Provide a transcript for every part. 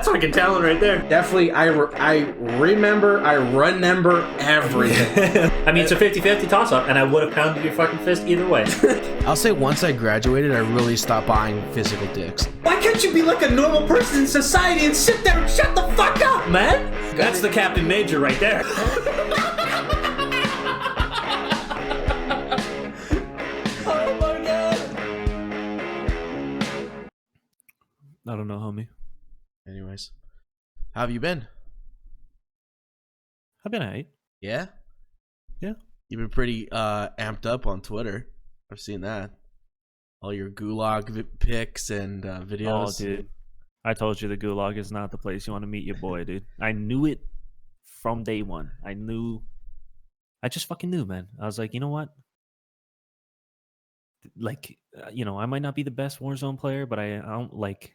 That's fucking talent right there. Definitely, I remember everything. I mean, it's a 50-50 toss-up, and I would have pounded your fucking fist either way. I'll say once I graduated, I really stopped buying physical dicks. Why can't you be like a normal person in society and sit there and shut the fuck up, man? That's the Captain Major right there. Oh my god. I don't know, homie. Anyways, how have you been? I've been alright. Yeah? Yeah. You've been pretty amped up on Twitter. I've seen that. All your gulag pics and videos. Oh, dude. I told you the gulag is not the place you want to meet your boy, dude. I knew it from day one. I just fucking knew, man. I was like, you know what? Like, I might not be the best Warzone player, but I don't like,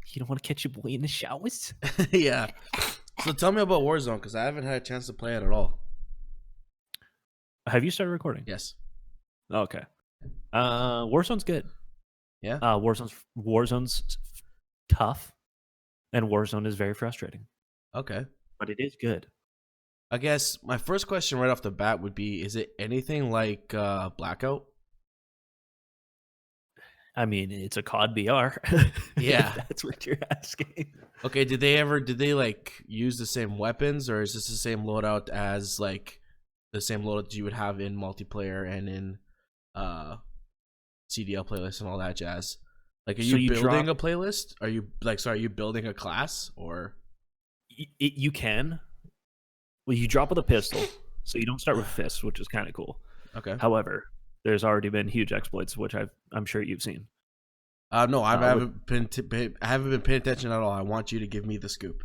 you don't want to catch your boy in the showers? Yeah. So tell me about Warzone, because I haven't had a chance to play it at all. Have you started recording? Yes. Okay. Warzone's good. Yeah. Warzone's tough, and Warzone is very frustrating. Okay. But it is good. I guess my first question right off the bat would be, is it anything like Blackout? I mean, it's a COD BR. Yeah. That's what you're asking. Okay, did they like use the same weapons, or is this the same loadout as like the same loadout you would have in multiplayer and in CDL playlists and all that jazz? Like, are you building a playlist? Are you building a class, or you can? Well, you drop with a pistol, so you don't start with fists, which is kind of cool. Okay. However, there's already been huge exploits, which I'm sure you've seen. No, I haven't been paying attention at all. I want you to give me the scoop.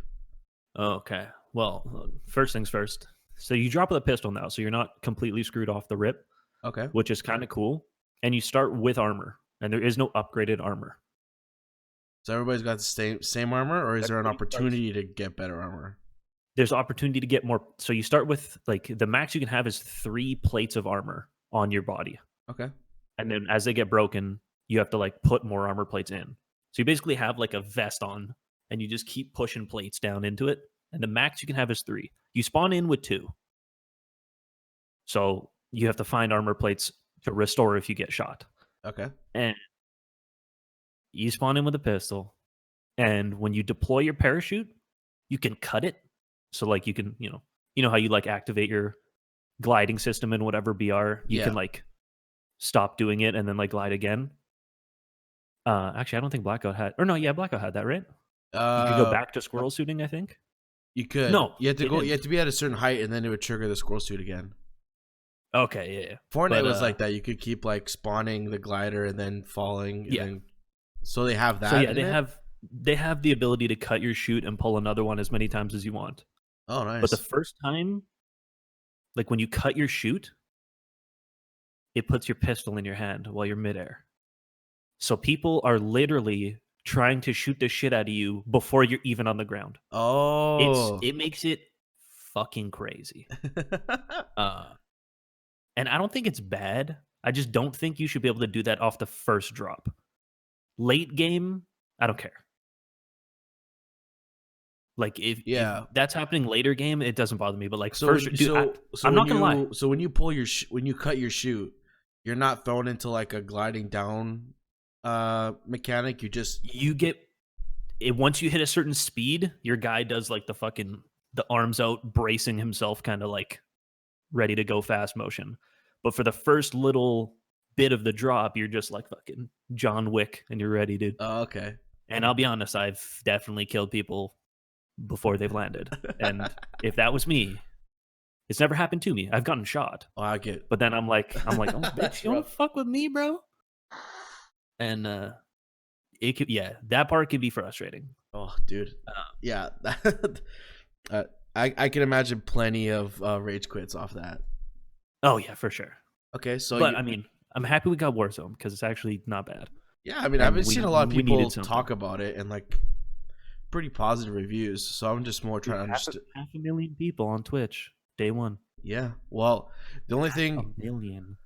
Okay. Well, first things first. So you drop with a pistol now, so you're not completely screwed off the rip. Okay. Which is kind of cool. And you start with armor, and there is no upgraded armor. So everybody's got the same armor, or is there an opportunity to get better armor? There's opportunity to get more. So you start with, like, the max you can have is 3 plates of armor on your body. Okay. And then as they get broken, you have to like put more armor plates in. So you basically have like a vest on, and you just keep pushing plates down into it. And the max you can have is 3. You spawn in with 2. So you have to find armor plates to restore if you get shot. Okay. And you spawn in with a pistol. And when you deploy your parachute, you can cut it. So like you can, you know how you like activate your gliding system in whatever BR, you can like stop doing it and then like glide again. Actually, I don't think Blackout had, Blackout had that, right? You could go back to squirrel suiting, I think. You could. No, you had to go. You had to be at a certain height, and then it would trigger the squirrel suit again. Okay, yeah. Fortnite was like that. You could keep like spawning the glider and then falling. And then, so they have that. So yeah, they have the ability to cut your chute and pull another one as many times as you want. Oh, nice. But the first time, like when you cut your chute, it puts your pistol in your hand while you're midair. So people are literally trying to shoot the shit out of you before you're even on the ground. Oh. It makes it fucking crazy. And I don't think it's bad. I just don't think you should be able to do that off the first drop. Late game, I don't care. Like if that's happening later game, it doesn't bother me. But like I'm not gonna lie. So when you when you cut your chute, you're not thrown into like a gliding down mechanic. You get it once you hit a certain speed. Your guy does like the arms out, bracing himself, kind of like ready to go fast motion. But for the first little bit of the drop, you're just like fucking John Wick, and you're ready, dude. Oh, okay. And I'll be honest, I've definitely killed people before they've landed. And if that was me, it's never happened to me. I've gotten shot. Oh, I get. But then I'm like, oh, bitch, you don't fuck with me, bro. And that part could be frustrating. Oh, dude. Yeah. I can imagine plenty of rage quits off that. Oh yeah, for sure. Okay, so I mean, I'm happy we got Warzone because it's actually not bad. Yeah, I mean, I've seen a lot of people talk about it and like pretty positive reviews. So I'm just more trying to understand. 500,000 people on Twitch day one. Yeah. Well, the only thing 1 million.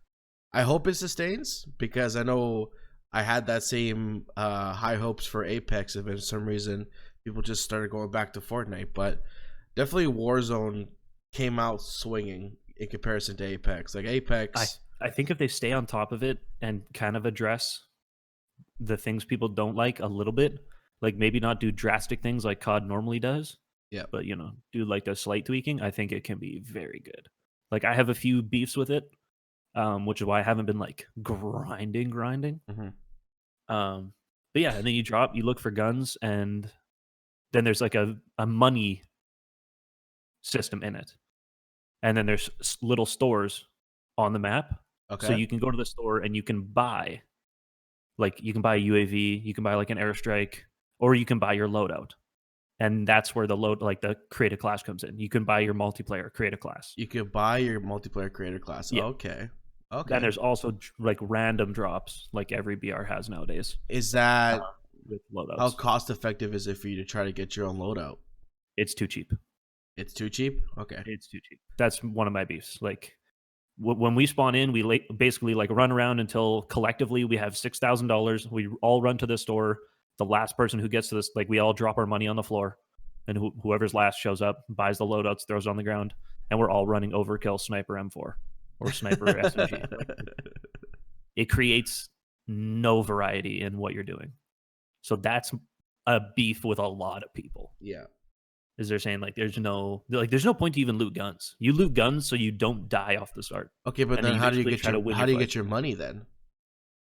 I hope it sustains, because I know I had that same high hopes for Apex, and for some reason people just started going back to Fortnite. But definitely Warzone came out swinging in comparison to Apex. Like Apex, I think if they stay on top of it and kind of address the things people don't like a little bit, like maybe not do drastic things like COD normally does, yeah. but do like the slight tweaking, I think it can be very good. Like I have a few beefs with it, which is why I haven't been like grinding. Mm-hmm. But yeah, and then you look for guns, and then there's like a money system in it, and then there's little stores on the map. Okay. So you can go to the store and you can buy a UAV, you can buy like an airstrike, or you can buy your loadout. And that's where the create a class comes in. You can buy your multiplayer, create a class. You could buy your multiplayer creator class. Yeah. Okay. And there's also like random drops like every BR has nowadays. Is that with loadouts. how cost effective is it for you to try to get your own loadout? It's too cheap. It's too cheap? Okay. It's too cheap. That's one of my beefs. Like when we spawn in, we basically like run around until collectively we have $6,000. We all run to the store. The last person who gets to this, like we all drop our money on the floor, and whoever's last shows up, buys the loadouts, throws it on the ground, and we're all running overkill sniper M4 or sniper SMG. It creates no variety in what you're doing. So that's a beef with a lot of people. Yeah. Is they're saying like there's no point to even loot guns. You loot guns so you don't die off the start. Okay, but And then you how do you basically get your money then?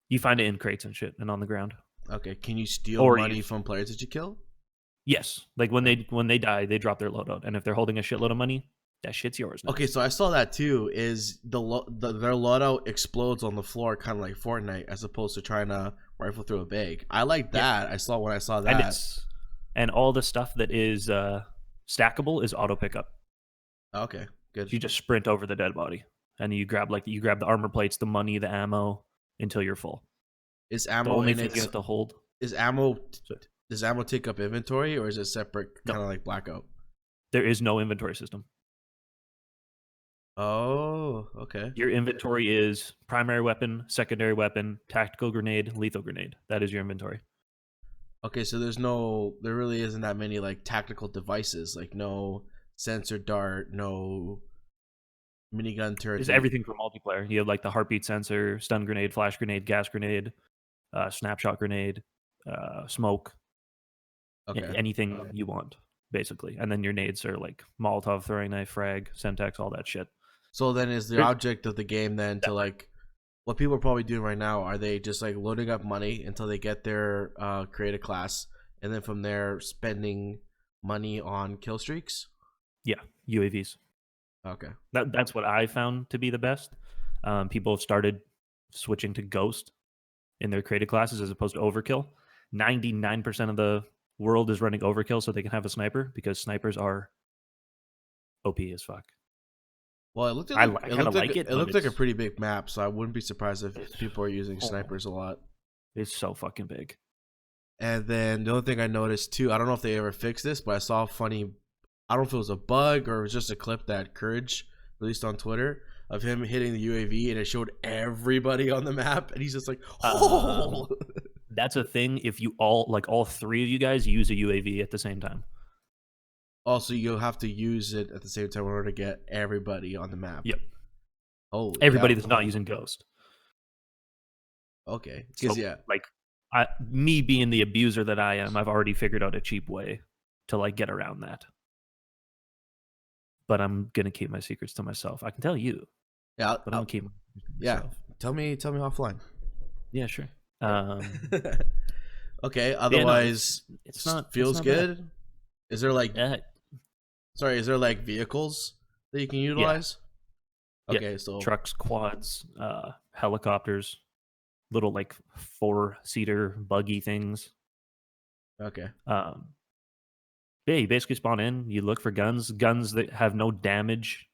You find it in crates and shit and on the ground. Okay, can you steal Or money from players that you kill? Yes, like when they die, they drop their loadout, and if they're holding a shitload of money, that shit's yours now. Okay, so I saw that too. Is their loadout explodes on the floor, kind of like Fortnite, as opposed to trying to rifle through a bag. I like that. Yeah. When I saw that, and all the stuff that is stackable is auto pickup. Okay, good. You just sprint over the dead body, and you grab the armor plates, the money, the ammo until you're full. Is ammo the only in thing it? You have to hold. Does ammo take up inventory, or is it separate, kind of like Blackout? There is no inventory system. Oh, okay. Your inventory is primary weapon, secondary weapon, tactical grenade, lethal grenade. That is your inventory. Okay, so there really isn't that many like tactical devices, like no sensor dart, no minigun turret. There's everything for multiplayer. You have like the heartbeat sensor, stun grenade, flash grenade, gas grenade, snapshot grenade, smoke. Okay. Anything you want, basically. And then your nades are like Molotov, throwing knife, frag, Semtex, all that shit. So then is the object of the game then to like, what people are probably doing right now, are they just like loading up money until they get their create a class, and then from there spending money on kill streaks? Yeah, UAVs. Okay. That's what I found to be the best. People have started switching to Ghost in their created classes as opposed to Overkill. 99% of the world is running Overkill so they can have a sniper, because snipers are OP as fuck. Well, it looked like a pretty big map, so I wouldn't be surprised if people are using snipers a lot. It's so fucking big. And then the other thing I noticed too, I don't know if they ever fixed this, but I saw a funny, I don't know if it was a bug or it was just a clip that Courage released on Twitter of him hitting the UAV, and it showed everybody on the map, and he's just like, oh. That's a thing if you all three of you guys use a UAV at the same time. Also, you'll have to use it at the same time in order to get everybody on the map. Yep. Oh, everybody that's not using Ghost. Okay. So, yeah. Like, me being the abuser that I am, I've already figured out a cheap way to like get around that. But I'm gonna keep my secrets to myself. I can tell you. Yeah. But I'm gonna keep. Yeah. Tell me offline. Yeah, sure. Okay. Otherwise, yeah, no, it's not feels it's not good. Bad. Is there like? Is there like vehicles that you can utilize? Yeah. Okay, so trucks, quads, helicopters, little like 4-seater buggy things. Okay. Yeah, you basically spawn in. You look for guns that have no damage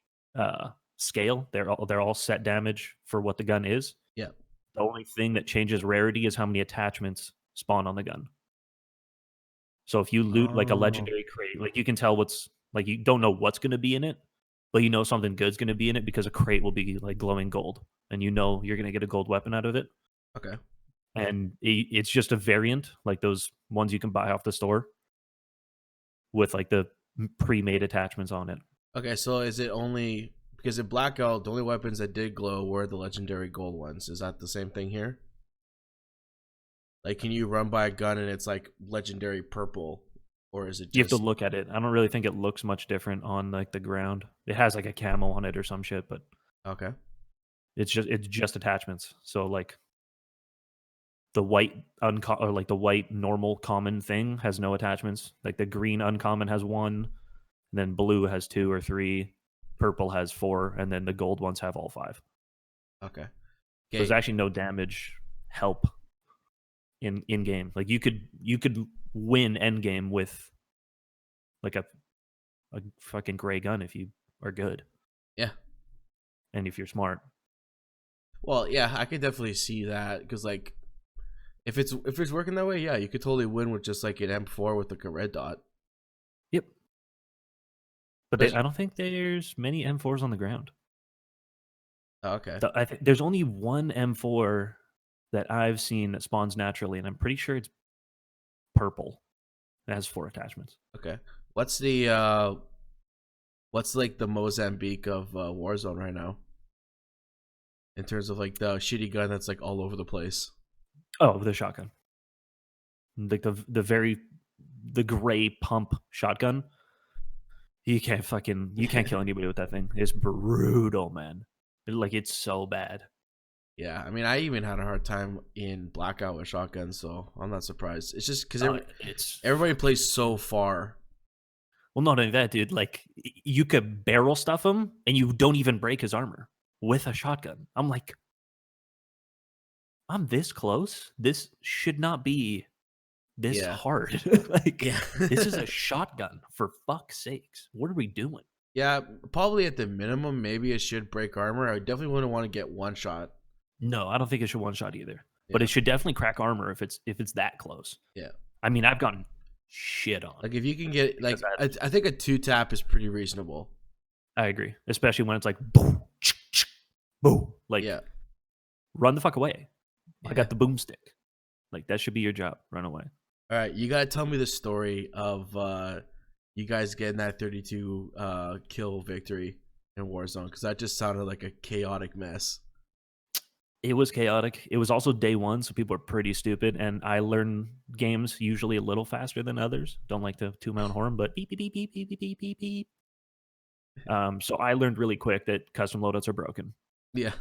scale. They're all set damage for what the gun is. Yeah. The only thing that changes rarity is how many attachments spawn on the gun. So if you loot like a legendary crate, like you can tell like you don't know what's going to be in it, but you know something good's going to be in it because a crate will be like glowing gold, and you know you're going to get a gold weapon out of it. Okay. and it's just a variant, like those ones you can buy off the store with like the pre-made attachments on it. Okay, so is it only because in Blackout the only weapons that did glow were the legendary gold ones? Is that the same thing here? Like, can you run by a gun and it's like legendary purple, or is it just... You have to look at it. I don't really think it looks much different on like the ground. It has like a camo on it or some shit, but Okay. it's just attachments. So like the white or like the white normal common thing has no attachments. Like the green uncommon has one, and then blue has 2 or 3, purple has 4, and then the gold ones have all 5. Okay. So there's actually no damage help in game. Like you could win end game with like a fucking gray gun if you are good. Yeah. And if you're smart. Well, yeah, I could definitely see that because like if it's working that way, yeah, you could totally win with just like an M4 with like a red dot. Yep. But I don't think there's many M4s on the ground. Oh, okay. I think there's only one M4 that I've seen that spawns naturally, and I'm pretty sure it's purple. It has 4 attachments. Okay. What's like the Mozambique of Warzone right now? In terms of like the shitty gun that's like all over the place. Oh, the shotgun. Like the gray pump shotgun. You can't kill anybody with that thing. It's brutal, man. It's so bad. Yeah, I mean, I even had a hard time in Blackout with shotguns, so I'm not surprised. It's just because everybody plays so far. Well, not only that, dude. Like, you could barrel stuff him, and you don't even break his armor with a shotgun. I'm like, I'm this close. This should not be this hard. This is a shotgun, for fuck's sakes. What are we doing? Yeah, probably at the minimum, maybe it should break armor. I definitely wouldn't want to get one shot. No, I don't think it should one shot either. But it should definitely crack armor if it's that close. Yeah. I mean, I've gotten shit on. Like if you can get like I think a 2-tap is pretty reasonable. I agree, especially when it's like boom, boom, like run the fuck away. I got the boomstick. Like that should be your job. Run away. All right, you gotta tell me the story of you guys getting that 32 kill victory in Warzone, because that just sounded like a chaotic mess. It was chaotic. It was also day one, so people are pretty stupid, and I learn games usually a little faster than others. Don't like to toot my own horn, but beep, beep, beep, beep, beep, beep, beep, beep. So I learned really quick that custom loadouts are broken. Yeah.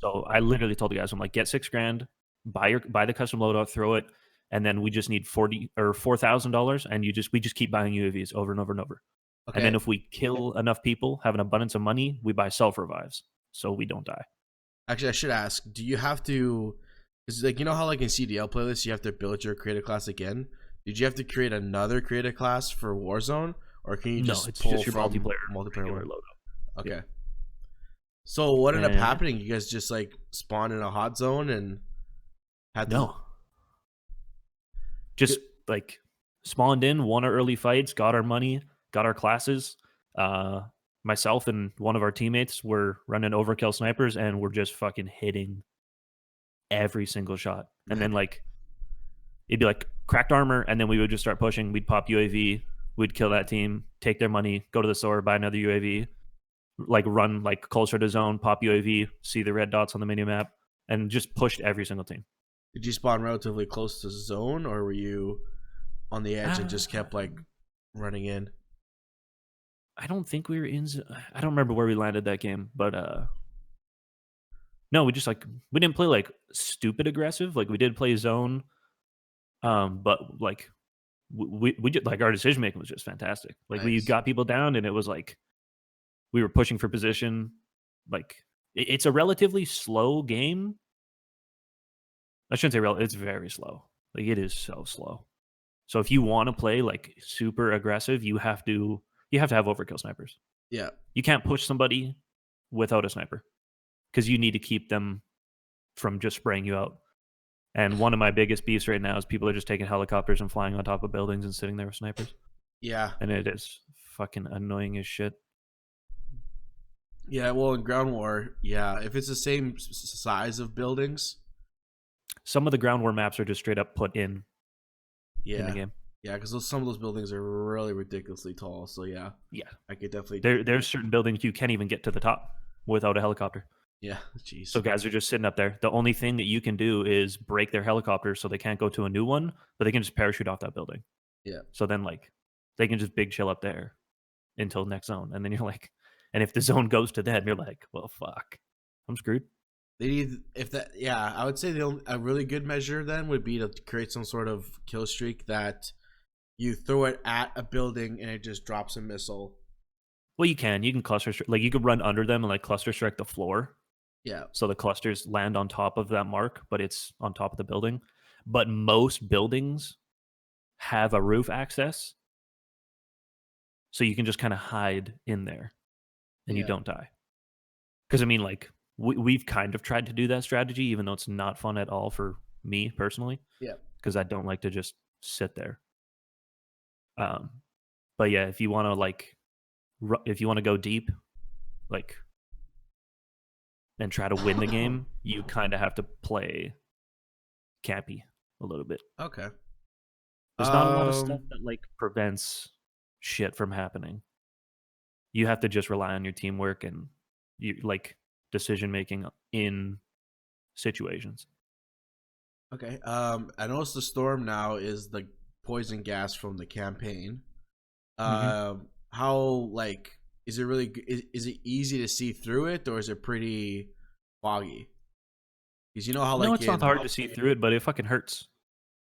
So I literally told the guys, I'm like, get $6,000, buy the custom loadout, throw it, and then we just need $4,000, and we just keep buying UAVs over and over and over. Okay. And then if we kill enough people, have an abundance of money, we buy self revives, so we don't die. Actually, I should ask, do you have to, because like, you know how like in CDL playlists you have to build your creative class again? Did you have to create another creative class for Warzone, or can you just it's pull just your from multiplayer loadout? Okay. Yeah. So what ended up happening? You guys just like spawned in a hot zone and had just like spawned in, won our early fights, got our money, got our classes. Myself and one of our teammates were running overkill snipers, and we're just fucking hitting every single shot. And then like it'd be like cracked armor, and then we would just start pushing. We'd pop UAV, we'd kill that team, take their money, go to the store, buy another UAV, like run like closer to zone, pop UAV, see the red dots on the mini map, and just pushed every single team. Did you spawn relatively close to zone, or were you on the edge and just kept like running in? I don't think we were in. I don't remember where we landed that game, but no, we didn't play like stupid aggressive. Like we did play zone, but like we just like our decision making was just fantastic. Like we got people down, and it was like we were pushing for position. Like it's a relatively slow game. I shouldn't say it's very slow. Like it is so slow. So if you want to play like super aggressive, you have to have overkill snipers. Yeah. You can't push somebody without a sniper because you need to keep them from just spraying you out. And one of my biggest beefs right now is people are just taking helicopters and flying on top of buildings and sitting there with snipers. Yeah. And it is fucking annoying as shit. Yeah, well, in ground war, yeah, if it's the same size of buildings. Some of the ground war maps are just straight up put in the game. Yeah, because some of those buildings are really ridiculously tall. So yeah, I could definitely. There's certain buildings you can't even get to the top without a helicopter. Yeah, jeez. So guys are just sitting up there. The only thing that you can do is break their helicopter so they can't go to a new one, but they can just parachute off that building. Yeah. So then like they can just big chill up there until next zone, and then you're like, and if the zone goes to them, you're like, well, fuck, I'm screwed. They need I would say a really good measure then would be to create some sort of kill streak that you throw it at a building and it just drops a missile. Well, you can cluster strike, like you could run under them and like cluster strike the floor. Yeah. So the clusters land on top of that mark, but it's on top of the building. But most buildings have a roof access, so you can just kind of hide in there and you don't die. Because I mean, like we've kind of tried to do that strategy, even though it's not fun at all for me personally. Yeah. Because I don't like to just sit there. But yeah, if you want to go deep, like, and try to win the game, you kind of have to play campy a little bit. Okay. There's not a lot of stuff that like prevents shit from happening. You have to just rely on your teamwork and you like decision making in situations. Okay. I noticed the storm now is the poison gas from the campaign. How like is it really is it easy to see through it, or is it pretty foggy? Because you know how like it's not hard to see through it, but it fucking hurts.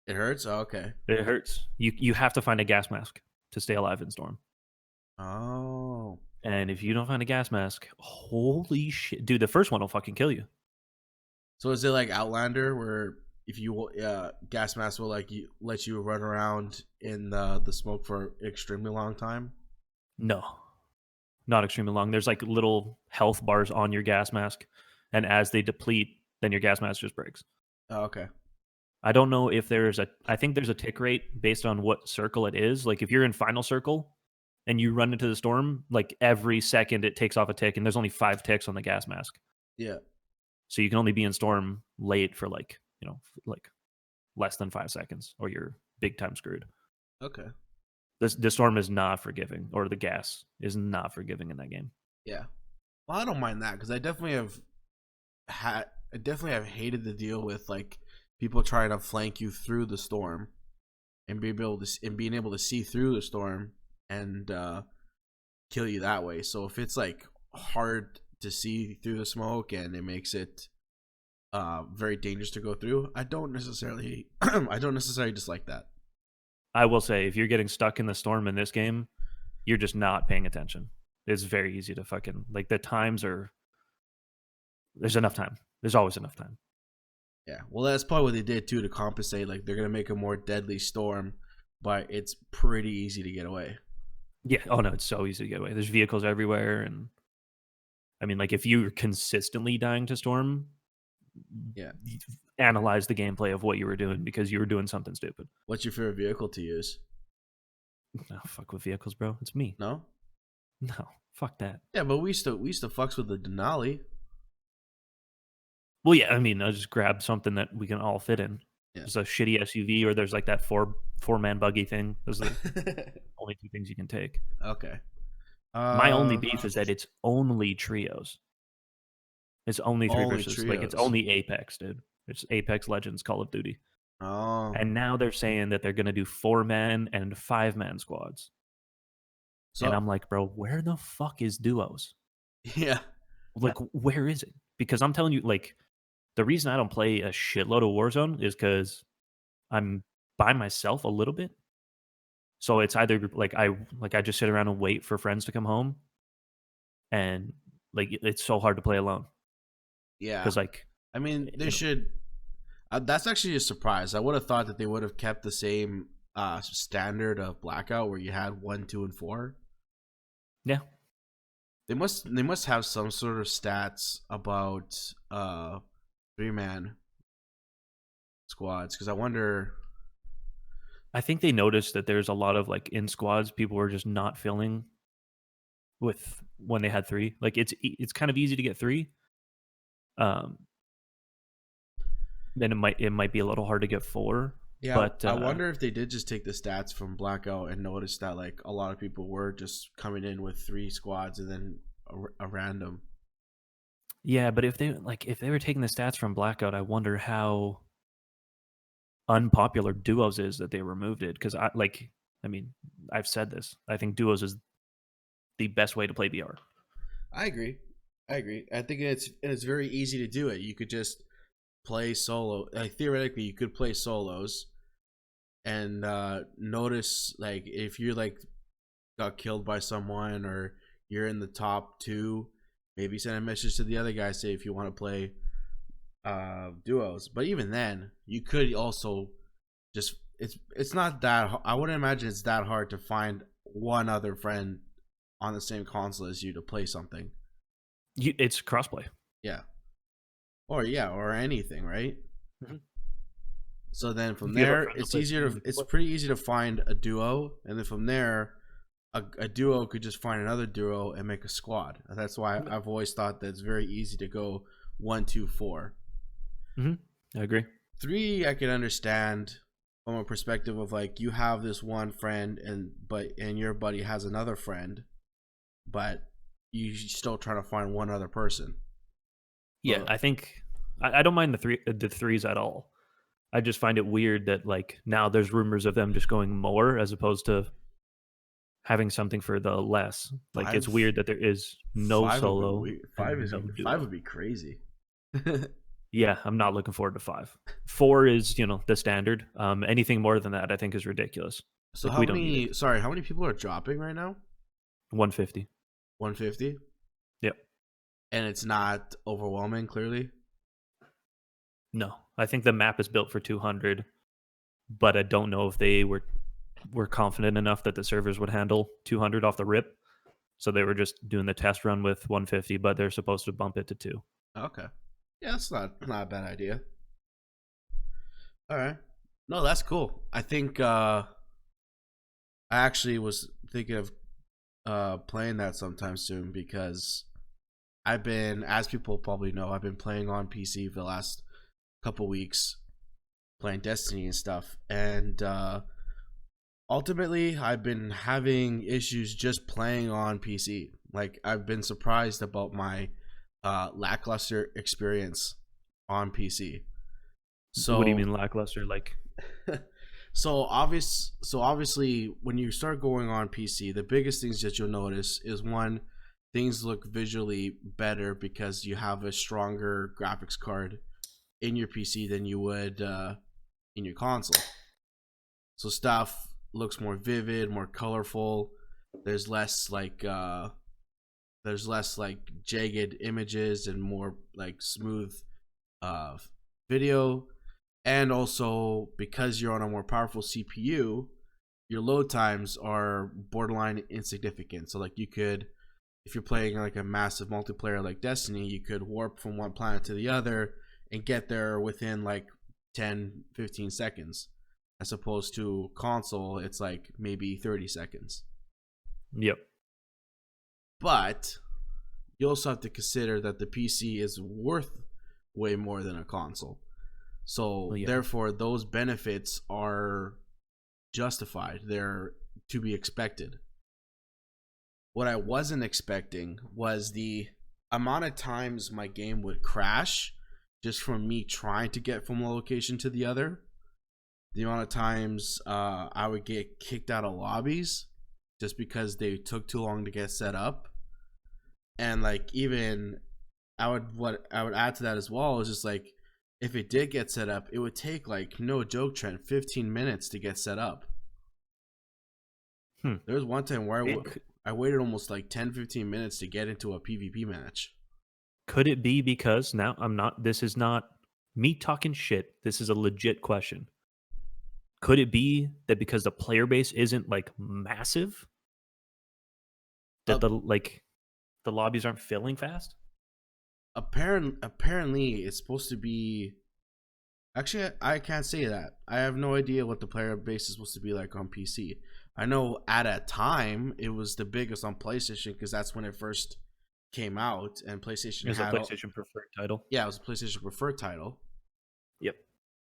It hurts. Oh, okay. It hurts. You have to find a gas mask to stay alive in storm. Oh. And if you don't find a gas mask, holy shit, dude, the first one will fucking kill you. So is it like Outlander, where if you gas mask will like let you run around in the smoke for an extremely long time? No, not extremely long. There's like little health bars on your gas mask, and as they deplete, then your gas mask just breaks. Oh, okay. I don't know if I think there's a tick rate based on what circle it is. Like if you're in final circle and you run into the storm, like every second it takes off a tick, and there's only 5 ticks on the gas mask. Yeah. So you can only be in storm late for like, like less than 5 seconds, or you're big time screwed. Okay. The storm is not forgiving, or the gas is not forgiving in that game. Yeah. Well, I don't mind that because I definitely have hated the deal with like people trying to flank you through the storm and being able to see through the storm and kill you that way. So if it's like hard to see through the smoke and it makes it very dangerous to go through, I don't necessarily dislike that. I will say, if you're getting stuck in the storm in this game, you're just not paying attention. It's very easy to fucking like the times are. There's enough time. There's always enough time. Yeah, well, that's probably what they did too to compensate. Like they're gonna make a more deadly storm, but it's pretty easy to get away. Yeah. Oh no, it's so easy to get away. There's vehicles everywhere, and I mean, like if you're consistently dying to storm, yeah, analyze the gameplay of what you were doing because you were doing something stupid. What's your favorite vehicle to use? No, fuck with vehicles, bro. It's me. No, fuck that. Yeah, but we used to fucks with the Denali. Well, yeah, I mean, I just grab something that we can all fit in. Yeah. There's a shitty SUV, or there's like that four-man buggy thing. Those are the only 2 things you can take. Okay. My only beef is that it's only trios. It's only 3 versus trios. like it's only Apex, dude. It's Apex Legends Call of Duty. Oh. And now they're saying that they're gonna do 4-man and 5-man squads. So, and I'm like, bro, where the fuck is duos? Yeah. Like, where is it? Because I'm telling you, like, the reason I don't play a shitload of Warzone is because I'm by myself a little bit. So it's either like I just sit around and wait for friends to come home, and like it's so hard to play alone. Yeah, because like I mean they should. That's actually a surprise. I would have thought that they would have kept the same standard of Blackout where you had 1, 2, and 4. Yeah, they must have some sort of stats about 3-man squads, because I wonder. I think they noticed that there's a lot of like in squads people were just not filling with when they had 3. Like it's kind of easy to get 3. then it might be a little hard to get 4. Yeah, But I wonder if they did just take the stats from Blackout and noticed that like a lot of people were just coming in with 3 squads and then a random. yeah, but if they were taking the stats from Blackout, I wonder how unpopular duos is that they removed it. Because I mean, I've said this. I think duos is the best way to play BR. I agree. I think it's very easy to do it. You could just play solo. Like theoretically, you could play solos, and notice like if you like got killed by someone or you're in the top 2, maybe send a message to the other guy, say if you want to play duos. But even then, you could also just it's not that I wouldn't imagine it's that hard to find one other friend on the same console as you to play something. It's crossplay. Yeah. Or anything, right? Mhm. So then from If you have a there, friend to it's play easier. something, It's pretty easy to find a duo, and then from there, a duo could just find another duo and make a squad. And that's why I've always thought that it's very easy to go 1, 2, 4. I agree. 3, I can understand from a perspective of like you have this one friend, and your buddy has another friend, but you still trying to find one other person. Yeah, I think I don't mind the threes at all. I just find it weird that like now there's rumors of them just going more as opposed to having something for the less. Like it's 5 weird that there is no 5 solo. would be, 5 is no duo. 5 would be crazy. Yeah, I'm not looking forward to 5. 4 is, the standard. Anything more than that I think is ridiculous. So Like, how we don't need many? Sorry, how many people are dropping right now? 150. 150. Yep. And it's not overwhelming. Clearly. No, I think the map is built for 200, but I don't know if they were confident enough that the servers would handle 200 off the rip. So they were just doing the test run with 150, but they're supposed to bump it to 2. Okay. Yeah, that's not a bad idea. All right. No, that's cool. I think I actually was thinking of playing that sometime soon because I've been, as people probably know, I've been playing on PC for the last couple weeks, playing Destiny and stuff, and ultimately I've been having issues just playing on PC. Like I've been surprised about my lackluster experience on PC. So what do you mean lackluster? Like, so obviously when you start going on PC, the biggest things that you'll notice is one, things look visually better because you have a stronger graphics card in your PC than you would in your console. So stuff looks more vivid, more colorful. There's less like jagged images and more like smooth video. And also because you're on a more powerful CPU, your load times are borderline insignificant. So like you could, if you're playing like a massive multiplayer like Destiny, you could warp from one planet to the other and get there within like 10-15 seconds, as opposed to console it's like maybe 30 seconds. Yep. But you also have to consider that the PC is worth way more than a console. So therefore those benefits are justified. They're to be expected. What I wasn't expecting was the amount of times my game would crash just from me trying to get from one location to the other. The amount of times I would get kicked out of lobbies just because they took too long to get set up. And like even what I would add to that as well is just like if it did get set up, it would take like no joke, Trent, 15 minutes to get set up. There was one time where I waited almost like 10-15 minutes to get into a PvP match. Could it be because now this is not me talking shit. This is a legit question. Could it be that because the player base isn't like massive, that the lobbies aren't filling fast? Apparently it's supposed to be. Actually, I can't say that. I have no idea what the player base is supposed to be like on PC. I know at a time it was the biggest on PlayStation because that's when it first came out, and PlayStation It was had a PlayStation preferred title. Yeah, it was a PlayStation preferred title. Yep.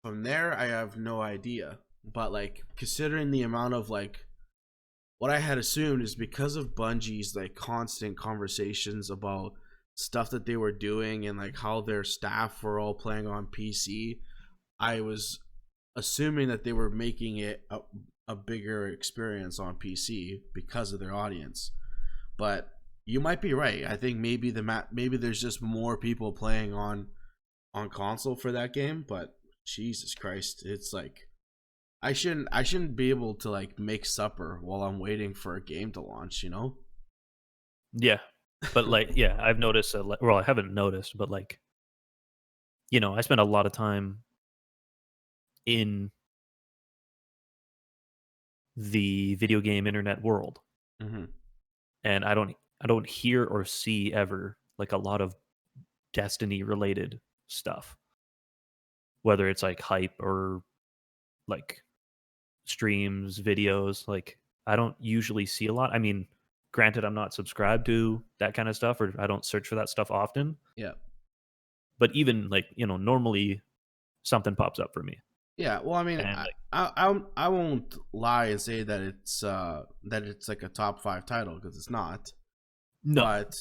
From there, I have no idea. But like, considering the amount of like, what I had assumed is because of Bungie's like constant conversations about stuff that they were doing and like how their staff were all playing on PC, I was assuming that they were making it a bigger experience on PC because of their audience. But you might be right. I think maybe maybe there's just more people playing on console for that game. But Jesus Christ, it's like I shouldn't be able to like make supper while I'm waiting for a game to launch. You know? Yeah, but like, yeah, I've noticed. Well, I haven't noticed, but like, I spend a lot of time in the video game internet world, Mm-hmm. and I don't hear or see ever like a lot of Destiny related stuff, whether it's like hype or like streams, videos. Like, I don't usually see a lot. I mean, granted, I'm not subscribed to that kind of stuff, or I don't search for that stuff often. Yeah. But even like, normally something pops up for me. Yeah, well, I mean, And like, I won't lie and say that it's like a top 5 title, because it's not. no, But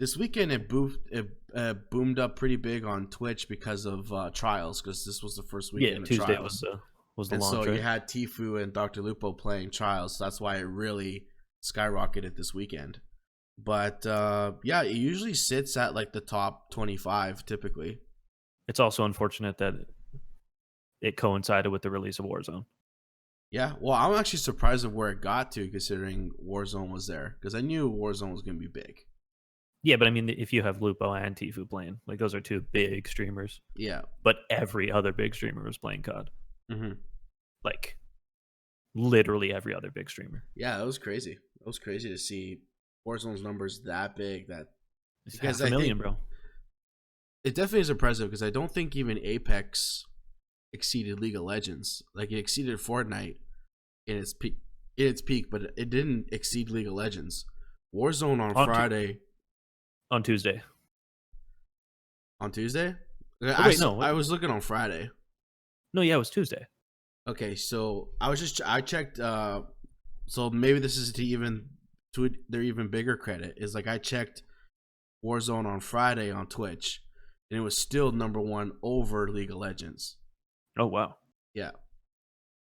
this weekend it boomed up pretty big on Twitch because of Trials, because this was the first yeah, weekend of Tuesday Trials. was the And launch. so Right? you had Tfue and Dr. Lupo playing Trials. So that's why it really skyrocketed this weekend. But yeah, it usually sits at like the top 25 typically. It's also unfortunate that it coincided with the release of Warzone. Yeah, well, I'm actually surprised of where it got to, considering Warzone was there, because I knew Warzone was going to be big. Yeah, but I mean, if you have Lupo and Tfue playing, like, those are two big streamers. Yeah. But every other big streamer was playing COD. Mm-hmm. Like, literally every other big streamer. Yeah, that was crazy. It was crazy to see Warzone's numbers that big. It's Because half a I million, think- bro. It definitely is impressive, because I don't think even Apex exceeded League of Legends. Like, it exceeded Fortnite in its peak, but it didn't exceed League of Legends. Warzone on Friday. On Tuesday. On Tuesday? Oh, wait, no. I was looking on Friday. No, yeah, it was Tuesday. Okay, so I checked. So maybe this is to their even bigger credit, is like I checked Warzone on Friday on Twitch, and it was still number 1 over League of Legends. Oh, wow. Yeah.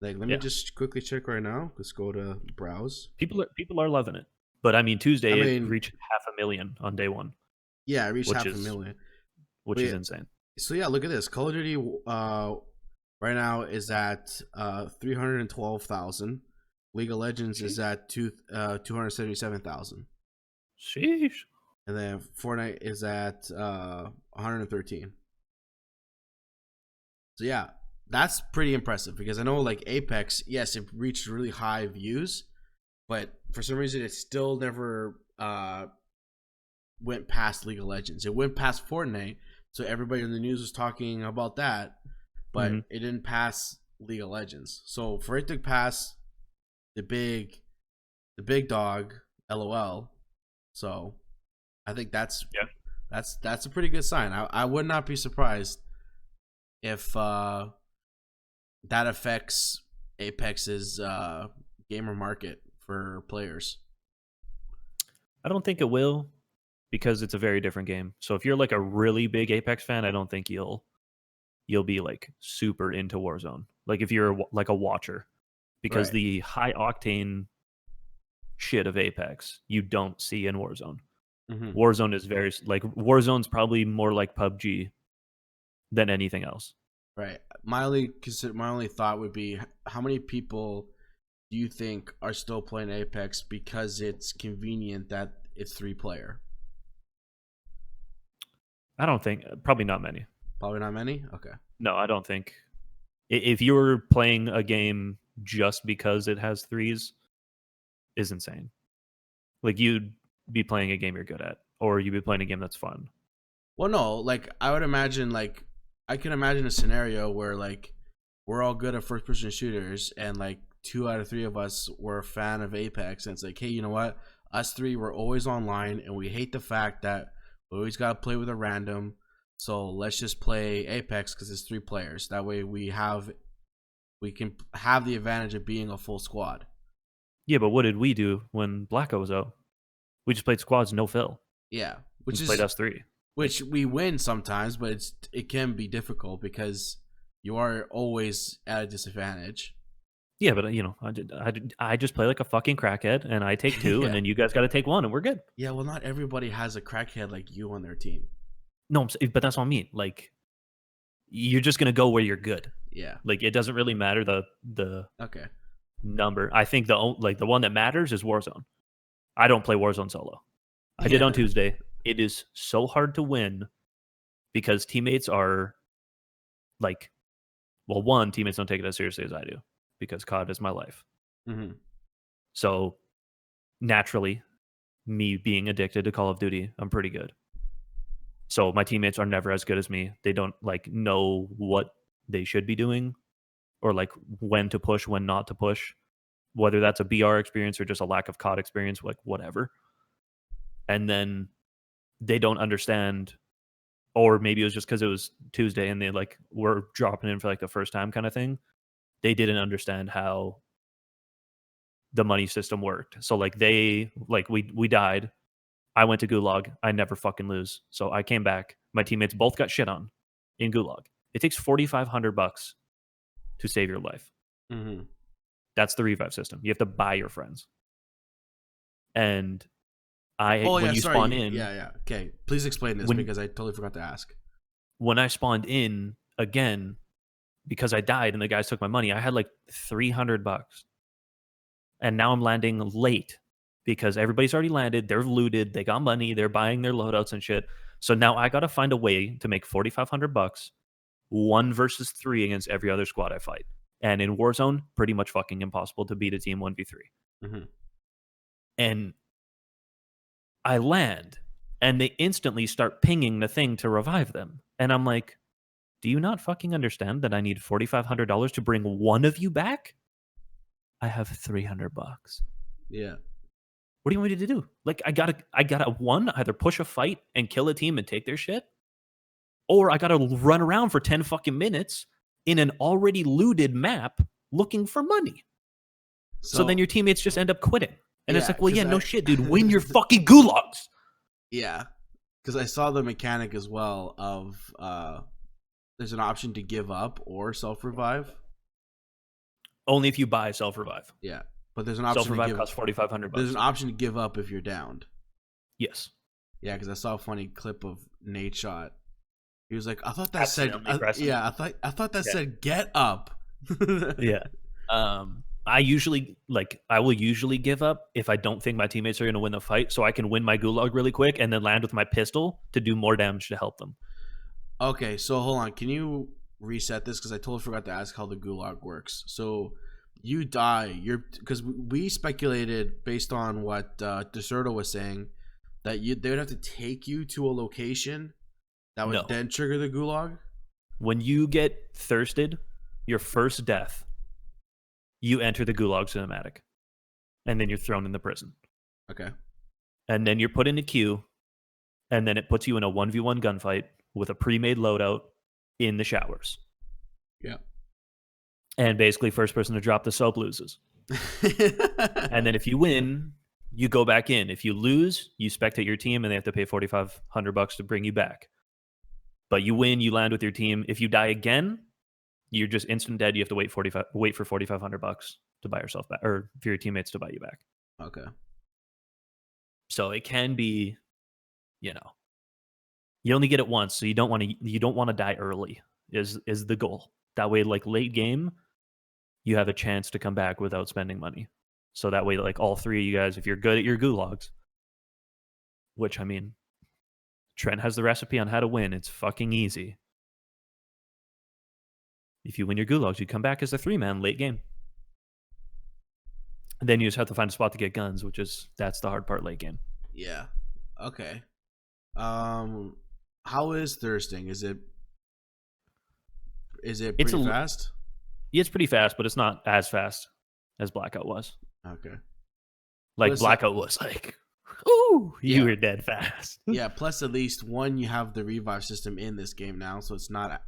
Like, let me just quickly check right now. Let's go to browse. People are loving it. But I mean, Tuesday it reached 500,000 on day 1. Yeah, it reached Which 500,000. Which is insane. So yeah, look at this. Call of Duty right now is at 312,000. League of Legends is at 277,000. Sheesh. And then Fortnite is at 113. So yeah, that's pretty impressive, because I know like Apex, yes, it reached really high views, but for some reason it still never went past League of Legends. It went past Fortnite, so everybody in the news was talking about that, but it didn't pass League of Legends. So for it to pass the big dog, LOL. So I think that's a pretty good sign. I would not be surprised if that affects Apex's gamer market for players. I don't think it will, because it's a very different game. So if you're like a really big Apex fan, I don't think you'll be like super into Warzone. Like, if you're like a watcher, because the high octane shit of Apex you don't see in Warzone. Warzone is very like, Warzone's probably more like PUBG than anything else. Right. My only thought would be, how many people do you think are still playing Apex because it's convenient that it's 3-player? I don't think, probably not many. Probably not many? Okay. No, I don't think. If you were playing a game just because it has 3s, is insane. Like, you'd be playing a game you're good at, or you'd be playing a game that's fun. Well, no, like, I would imagine, like, I can imagine a scenario where, like, we're all good at first-person shooters, and, like, 2 out of 3 of us were a fan of Apex, and it's like, hey, you know what? Us 3 were always online, and we hate the fact that we always got to play with a random. So let's just play Apex because it's 3 players. That way we can have the advantage of being a full squad. Yeah, but what did we do when Blackout was out? We just played squads, no fill. Yeah, We just played us 3. which we win sometimes, but it can be difficult because you are always at a disadvantage. Yeah, but I just play like a fucking crackhead, and I take 2, Yeah. and then you guys got to take 1, and we're good. Yeah, well, not everybody has a crackhead like you on their team. No, but that's what I mean. Like, you're just gonna go where you're good. Yeah. Like, it doesn't really matter the Okay. number. I think the one that matters is Warzone. I don't play Warzone solo. I did on Tuesday. It is so hard to win because teammates are like, well, one, teammates don't take it as seriously as I do because COD is my life. Mm-hmm. So naturally, me being addicted to Call of Duty, I'm pretty good. So my teammates are never as good as me. They don't like know what they should be doing or like when to push, when not to push, whether that's a BR experience or just a lack of COD experience, like whatever. And then they don't understand, or maybe it was just because it was Tuesday and they like were dropping in for like the first time kind of thing. They didn't understand how the money system worked. So like we died. I went to Gulag. I never fucking lose. So I came back. My teammates both got shit on in Gulag. It takes $4,500 to save your life. Mm-hmm. That's the revive system. You have to buy your friends. And when you spawn in. Yeah. Okay. Please explain this because I totally forgot to ask. When I spawned in again, because I died and the guys took my money, I had like $300. And now I'm landing late because everybody's already landed. They're looted. They got money. They're buying their loadouts and shit. So now I got to find a way to make $4,500, 1 versus 3 against every other squad I fight. And in Warzone, pretty much fucking impossible to beat a team 1v3. Mm-hmm. And I land, and they instantly start pinging the thing to revive them. And I'm like, do you not fucking understand that I need $4,500 to bring one of you back? I have $300. Yeah. What do you want me to do? Like, I gotta either push a fight and kill a team and take their shit, or I gotta run around for 10 fucking minutes in an already looted map looking for money. So then your teammates just end up quitting. And it's like, well, yeah, no shit, dude. Win your fucking gulags. Yeah. Because I saw the mechanic as well of there's an option to give up or self-revive. Only if you buy self-revive. Yeah. But there's an option self-revive costs $4,500. There's an option to give up if you're downed. Yes. Yeah, because I saw a funny clip of Nate Shot. He was like, I thought that said said get up. Yeah. I will usually give up if I don't think my teammates are going to win the fight, so I can win my gulag really quick and then land with my pistol to do more damage to help them. Okay, so hold on. Can you reset this? Because I totally forgot to ask how the gulag works. So you die. Because we speculated based on what Deserto was saying that they would have to take you to a location that would then trigger the gulag. When you get thirsted, your first death, you enter the gulag cinematic, and then you're thrown in the prison. Okay. And then you're put in a queue, and then it puts you in a 1v1 gunfight with a pre-made loadout in the showers. Yeah. And basically, first person to drop the soap loses. And then if you win, you go back in. If you lose, you spectate your team, and they have to pay $4,500 to bring you back. But you win, you land with your team. If you die again, you're just instant dead. You have to wait for $4,500 to buy yourself back, or for your teammates to buy you back. Okay. So it can be, you only get it once, so you don't want to die early. Is the goal. That way, like late game, you have a chance to come back without spending money. So that way, like all 3 of you guys, if you're good at your gulags, which I mean, Trent has the recipe on how to win. It's fucking easy. If you win your gulags, you come back as a 3-man late game. And then you just have to find a spot to get guns, that's the hard part late game. Yeah. Okay. How is thirsting? Is it pretty fast? Yeah, it's pretty fast, but it's not as fast as Blackout was. Okay. Like Blackout was like ooh, you Yeah. were dead fast. Yeah, plus at least one, you have the revive system in this game now, so it's not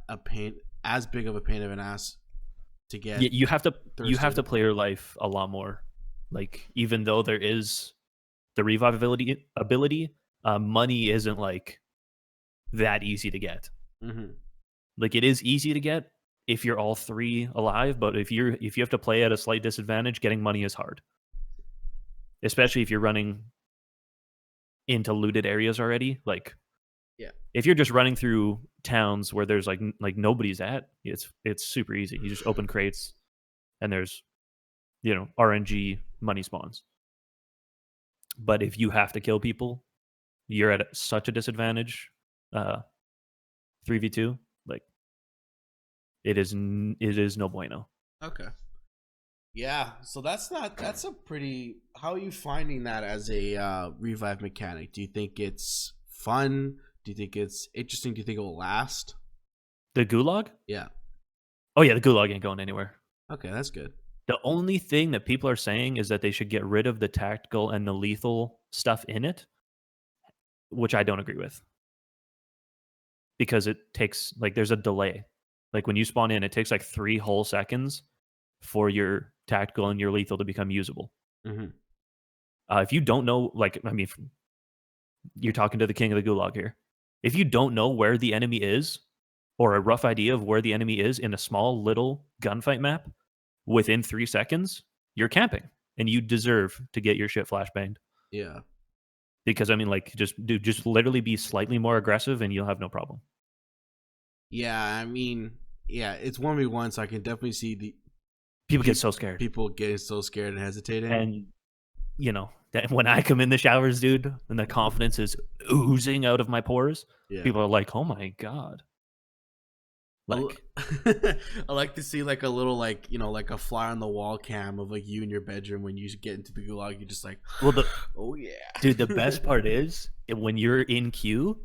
as big of a pain of an ass to get. Yeah, you have to thirsted. play your life a lot more. Like, even though there is the revive ability, money isn't like that easy to get. Mm-hmm. Like, it is easy to get if you're all 3 alive, but if you have to play at a slight disadvantage, getting money is hard. Especially if you're running into looted areas already. Like, Yeah. if you're just running through towns where there's like nobody's at, it's super easy. You just open crates and there's, RNG money spawns. But if you have to kill people, you're at such a disadvantage. 3v2, like, it is no bueno. Okay. Yeah, so that's a pretty. How are you finding that as a revive mechanic? Do you think it's fun? Do you think it's interesting? Do you think it will last? The gulag? Yeah. Oh yeah, the gulag ain't going anywhere. Okay, that's good. The only thing that people are saying is that they should get rid of the tactical and the lethal stuff in it, which I don't agree with. Because it takes, like, there's a delay. Like, when you spawn in, it takes like 3 whole seconds for your tactical and your lethal to become usable. Mm-hmm. If you don't know, you're talking to the king of the gulag here. If you don't know where the enemy is, or a rough idea of where the enemy is in a small little gunfight map, within 3 seconds, you're camping, and you deserve to get your shit flashbanged. Yeah. Because just literally be slightly more aggressive, and you'll have no problem. Yeah, it's 1v1, so I can definitely see the People get so scared. people getting so scared and hesitating. And that when I come in the showers, dude, and the confidence is oozing out of my pores, Yeah. people are like, "Oh my god!" Like, I like to see like a little like a fly on the wall cam of like you in your bedroom when you get into the gulag. You're just like, well, oh yeah, dude. The best part is when you're in queue,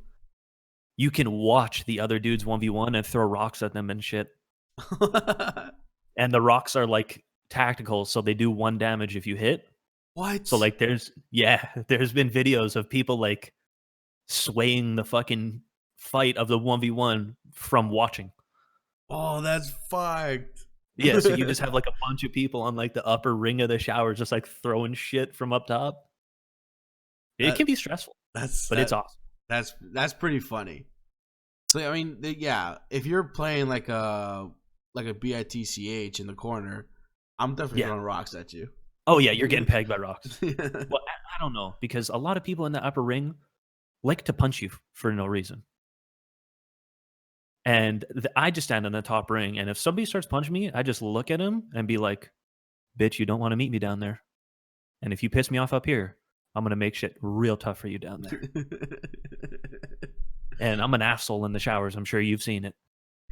you can watch the other dudes 1v1 and throw rocks at them and shit. And the rocks are like tactical, so they do 1 damage if you hit. What? So like, there's been videos of people like swaying the fucking fight of the 1v1 from watching. Oh, that's fucked. Yeah, so you just have like a bunch of people on like the upper ring of the shower just like throwing shit from up top. It can be stressful, but it's awesome. That's pretty funny. So I mean, yeah, if you're playing like a BITCH in the corner, I'm definitely throwing rocks at you. Oh yeah, you're getting pegged by rocks. Well, I don't know, because a lot of people in the upper ring like to punch you for no reason. And I just stand on the top ring, and if somebody starts punching me, I just look at him and be like, "Bitch, you don't want to meet me down there. And if you piss me off up here, I'm going to make shit real tough for you down there." And I'm an asshole in the showers. I'm sure you've seen it.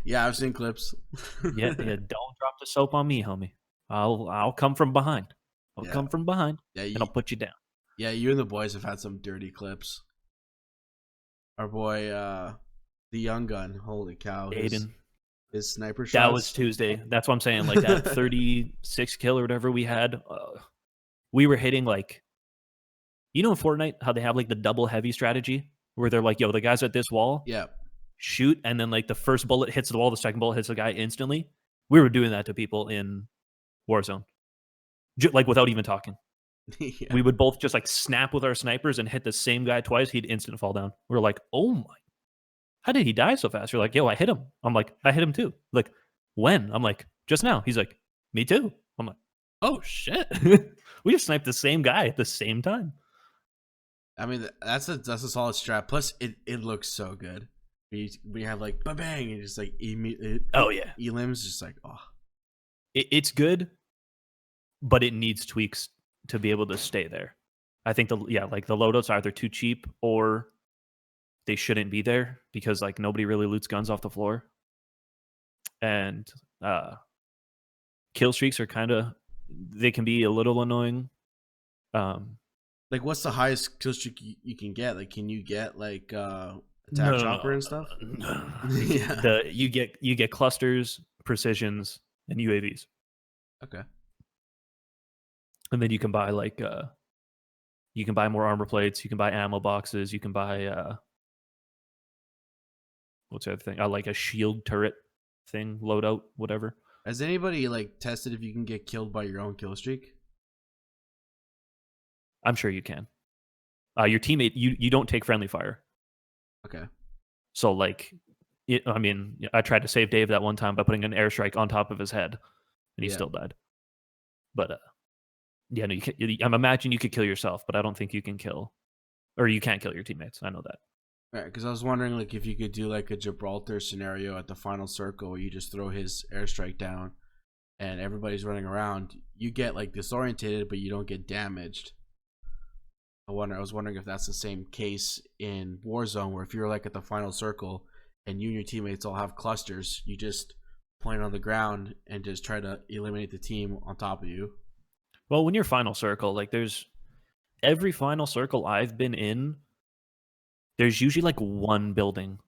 Yeah, I've seen clips. Yeah, don't drop the soap on me, homie. I'll come from behind. I'll come from behind, and I'll put you down. Yeah, you and the boys have had some dirty clips. Our boy, the young gun, holy cow. Aiden. His sniper shots. That was Tuesday. That's what I'm saying. Like that 36 kill or whatever we had, we were hitting like, in Fortnite, how they have like the double heavy strategy where they're like, yo, the guy's at this wall. Yeah. Shoot. And then like the first bullet hits the wall, the second bullet hits the guy instantly. We were doing that to people in Warzone. Like without even talking. Yeah. We would both just like snap with our snipers and hit the same guy twice. He'd instant fall down. We were like, oh my. How did he die so fast? You're like, yo, I hit him. I'm like, I hit him too. Like, when? I'm like, just now. He's like, me too. I'm like, oh shit. We just sniped the same guy at the same time. I mean, that's a solid strat. Plus, it looks so good. We have like bang, and just like oh yeah, elims just like oh, it's good, but it needs tweaks to be able to stay there. I think the loadouts are either too cheap or they shouldn't be there because like nobody really loots guns off the floor, and kill streaks are they can be a little annoying. Like, what's the highest kill streak you can get? Like, can you get like attack chopper and stuff? No. Yeah. You get clusters, precisions, and UAVs. Okay. And then you can buy like You can buy more armor plates. You can buy ammo boxes. You can buy what's the other thing? Like a shield turret thing, loadout, whatever. Has anybody like tested if you can get killed by your own kill streak? I'm sure you can. Your teammate, you don't take friendly fire. Okay. So like, I tried to save Dave that one time by putting an airstrike on top of his head, and he still died. But yeah, no, I'm imagining you could kill yourself, but I don't think you can kill, or you can't kill your teammates. I know that. Right, because I was wondering like if you could do like a Gibraltar scenario at the final circle where you just throw his airstrike down, and everybody's running around. You get like disorientated, but you don't get damaged. I was wondering if that's the same case in Warzone, where if you're like at the final circle and you and your teammates all have clusters, you just point on the ground and just try to eliminate the team on top of you. Well, when you're final circle, like there's every final circle I've been in, there's usually like one building.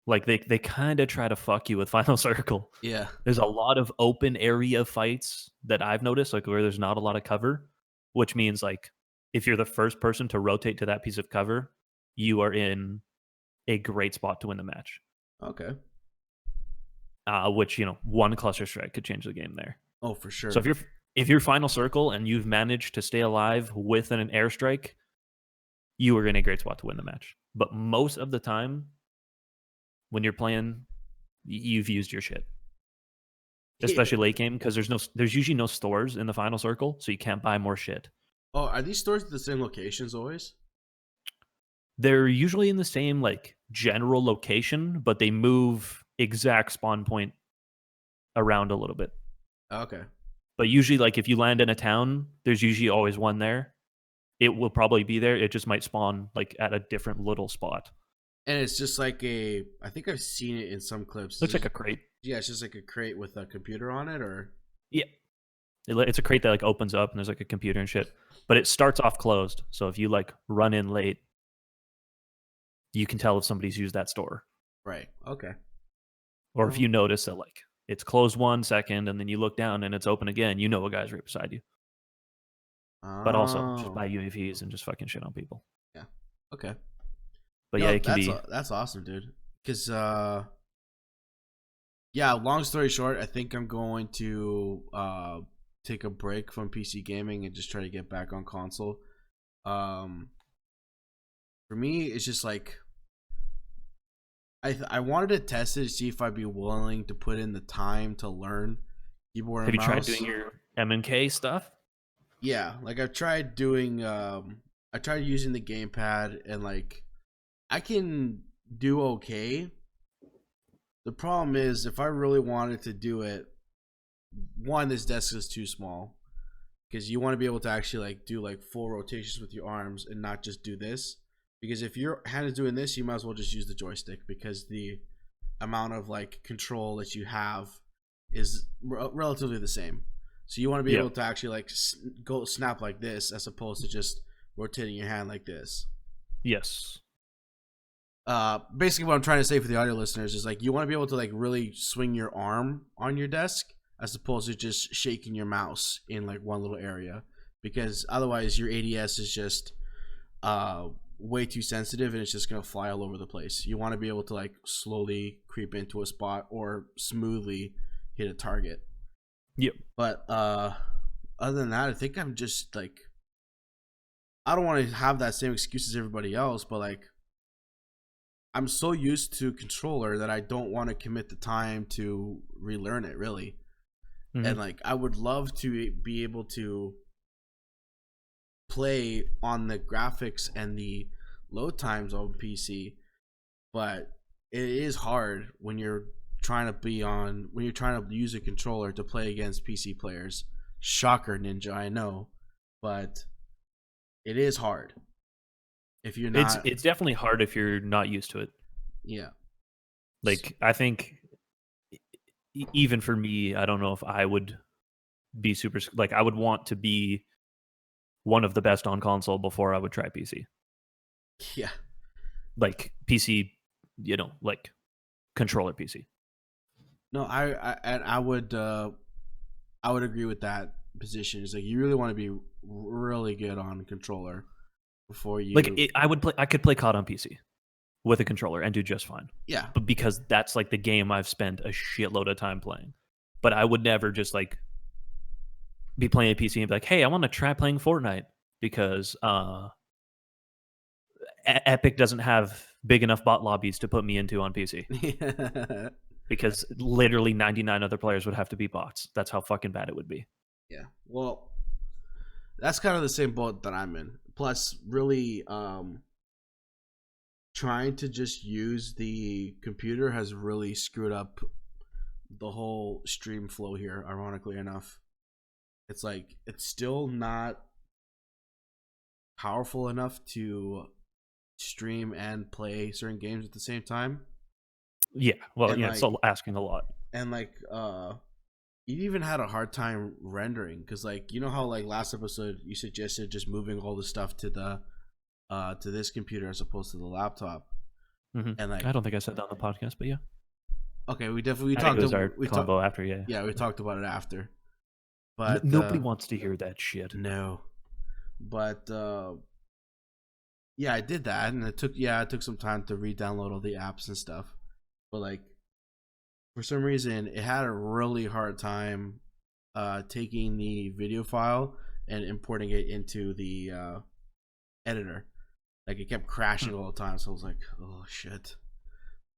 Like they kind of try to fuck you with final circle. Yeah. There's a lot of open area fights that I've noticed, like where there's not a lot of cover, which means like if you're the first person to rotate to that piece of cover, you are in a great spot to win the match. Okay. Which, one cluster strike could change the game there. Oh, for sure. So if you're final circle and you've managed to stay alive with an airstrike, you are in a great spot to win the match. But most of the time, when you're playing, you've used your shit. Especially late game, because there's usually no stores in the final circle, so you can't buy more shit. Oh, are these stores at the same locations always? They're usually in the same like general location, but they move exact spawn point around a little bit. Okay. But usually, like if you land in a town, there's usually always one there. It will probably be there. It just might spawn like at a different little spot. And it's just like I think I've seen it in some clips. Looks like a crate. Yeah, it's just like a crate with a computer on it, or? Yeah. It's a crate that like opens up and there's like a computer and shit. But it starts off closed. So if you like run in late, you can tell if somebody's used that store. Right. Okay. Or if you notice that like it's closed 1 second and then you look down and it's open again, you know a guy's right beside you. But also just buy UAVs and just fucking shit on people. Yeah. Okay. But yeah, it can be. That's awesome, dude. Because yeah, long story short, I think I'm going to take a break from PC gaming and just try to get back on console. For me, it's just like I wanted to test it to see if I'd be willing to put in the time to learn keyboard and mouse. Have you tried doing your M&K stuff? Yeah, like I've tried doing I tried using the gamepad, and like I can do okay. The problem is if I really wanted to do it, one, this desk is too small, because you want to be able to actually like do like full rotations with your arms and not just do this. Because if your hand is doing this, you might as well just use the joystick, because the amount of like control that you have is relatively the same. So you want to be able to actually like go snap like this as opposed to just rotating your hand like this. Yes. Basically what I'm trying to say for the audio listeners is like you want to be able to like really swing your arm on your desk as opposed to just shaking your mouse in like one little area, because otherwise your ADS is just way too sensitive and it's just gonna fly all over the place. You want to be able to like slowly creep into a spot or smoothly hit a target. Yep. But other than that, I think I'm just like, I don't want to have that same excuse as everybody else, but like I'm so used to controller that I don't want to commit the time to relearn it, really. Mm-hmm. And like I would love to be able to play on the graphics and the load times on PC, but it is hard when you're trying to use a controller to play against PC players. Shocker, Ninja, I know, but it is hard if you're not. It's definitely hard if you're not used to it. Yeah. Like I think even for me, I don't know if I would be super like I would want to be one of the best on console before I would try PC. Yeah. Like PC, like controller PC. No, I would agree with that position. It's like you really want to be really good on controller before you Like I could play COD on PC with a controller and do just fine. Yeah. But because that's like the game I've spent a shitload of time playing. But I would never just like be playing a PC and be like, hey, I want to try playing Fortnite because Epic doesn't have big enough bot lobbies to put me into on PC. Because literally 99 other players would have to be bots. That's how fucking bad it would be. Yeah. Well, that's kind of the same boat that I'm in. Plus, really, trying to just use the computer has really screwed up the whole stream flow here, ironically enough. It's like, it's still not powerful enough to stream and play certain games at the same time. Yeah, well, And yeah, like, it's still asking a lot. And like, you even had a hard time rendering because, like, you know how like last episode you suggested just moving all the stuff to the to this computer as opposed to the laptop. Mm-hmm. And like, I don't think I said that on the podcast, but yeah. Okay, we definitely I talked. think it was our combo after, yeah. Yeah, we talked about it after. But nobody wants to hear that shit. No, but yeah, I did that, and it took some time to re-download all the apps and stuff. But like, for some reason, it had a really hard time taking the video file and importing it into the editor. Like, it kept crashing all the time, so I was like, oh shit.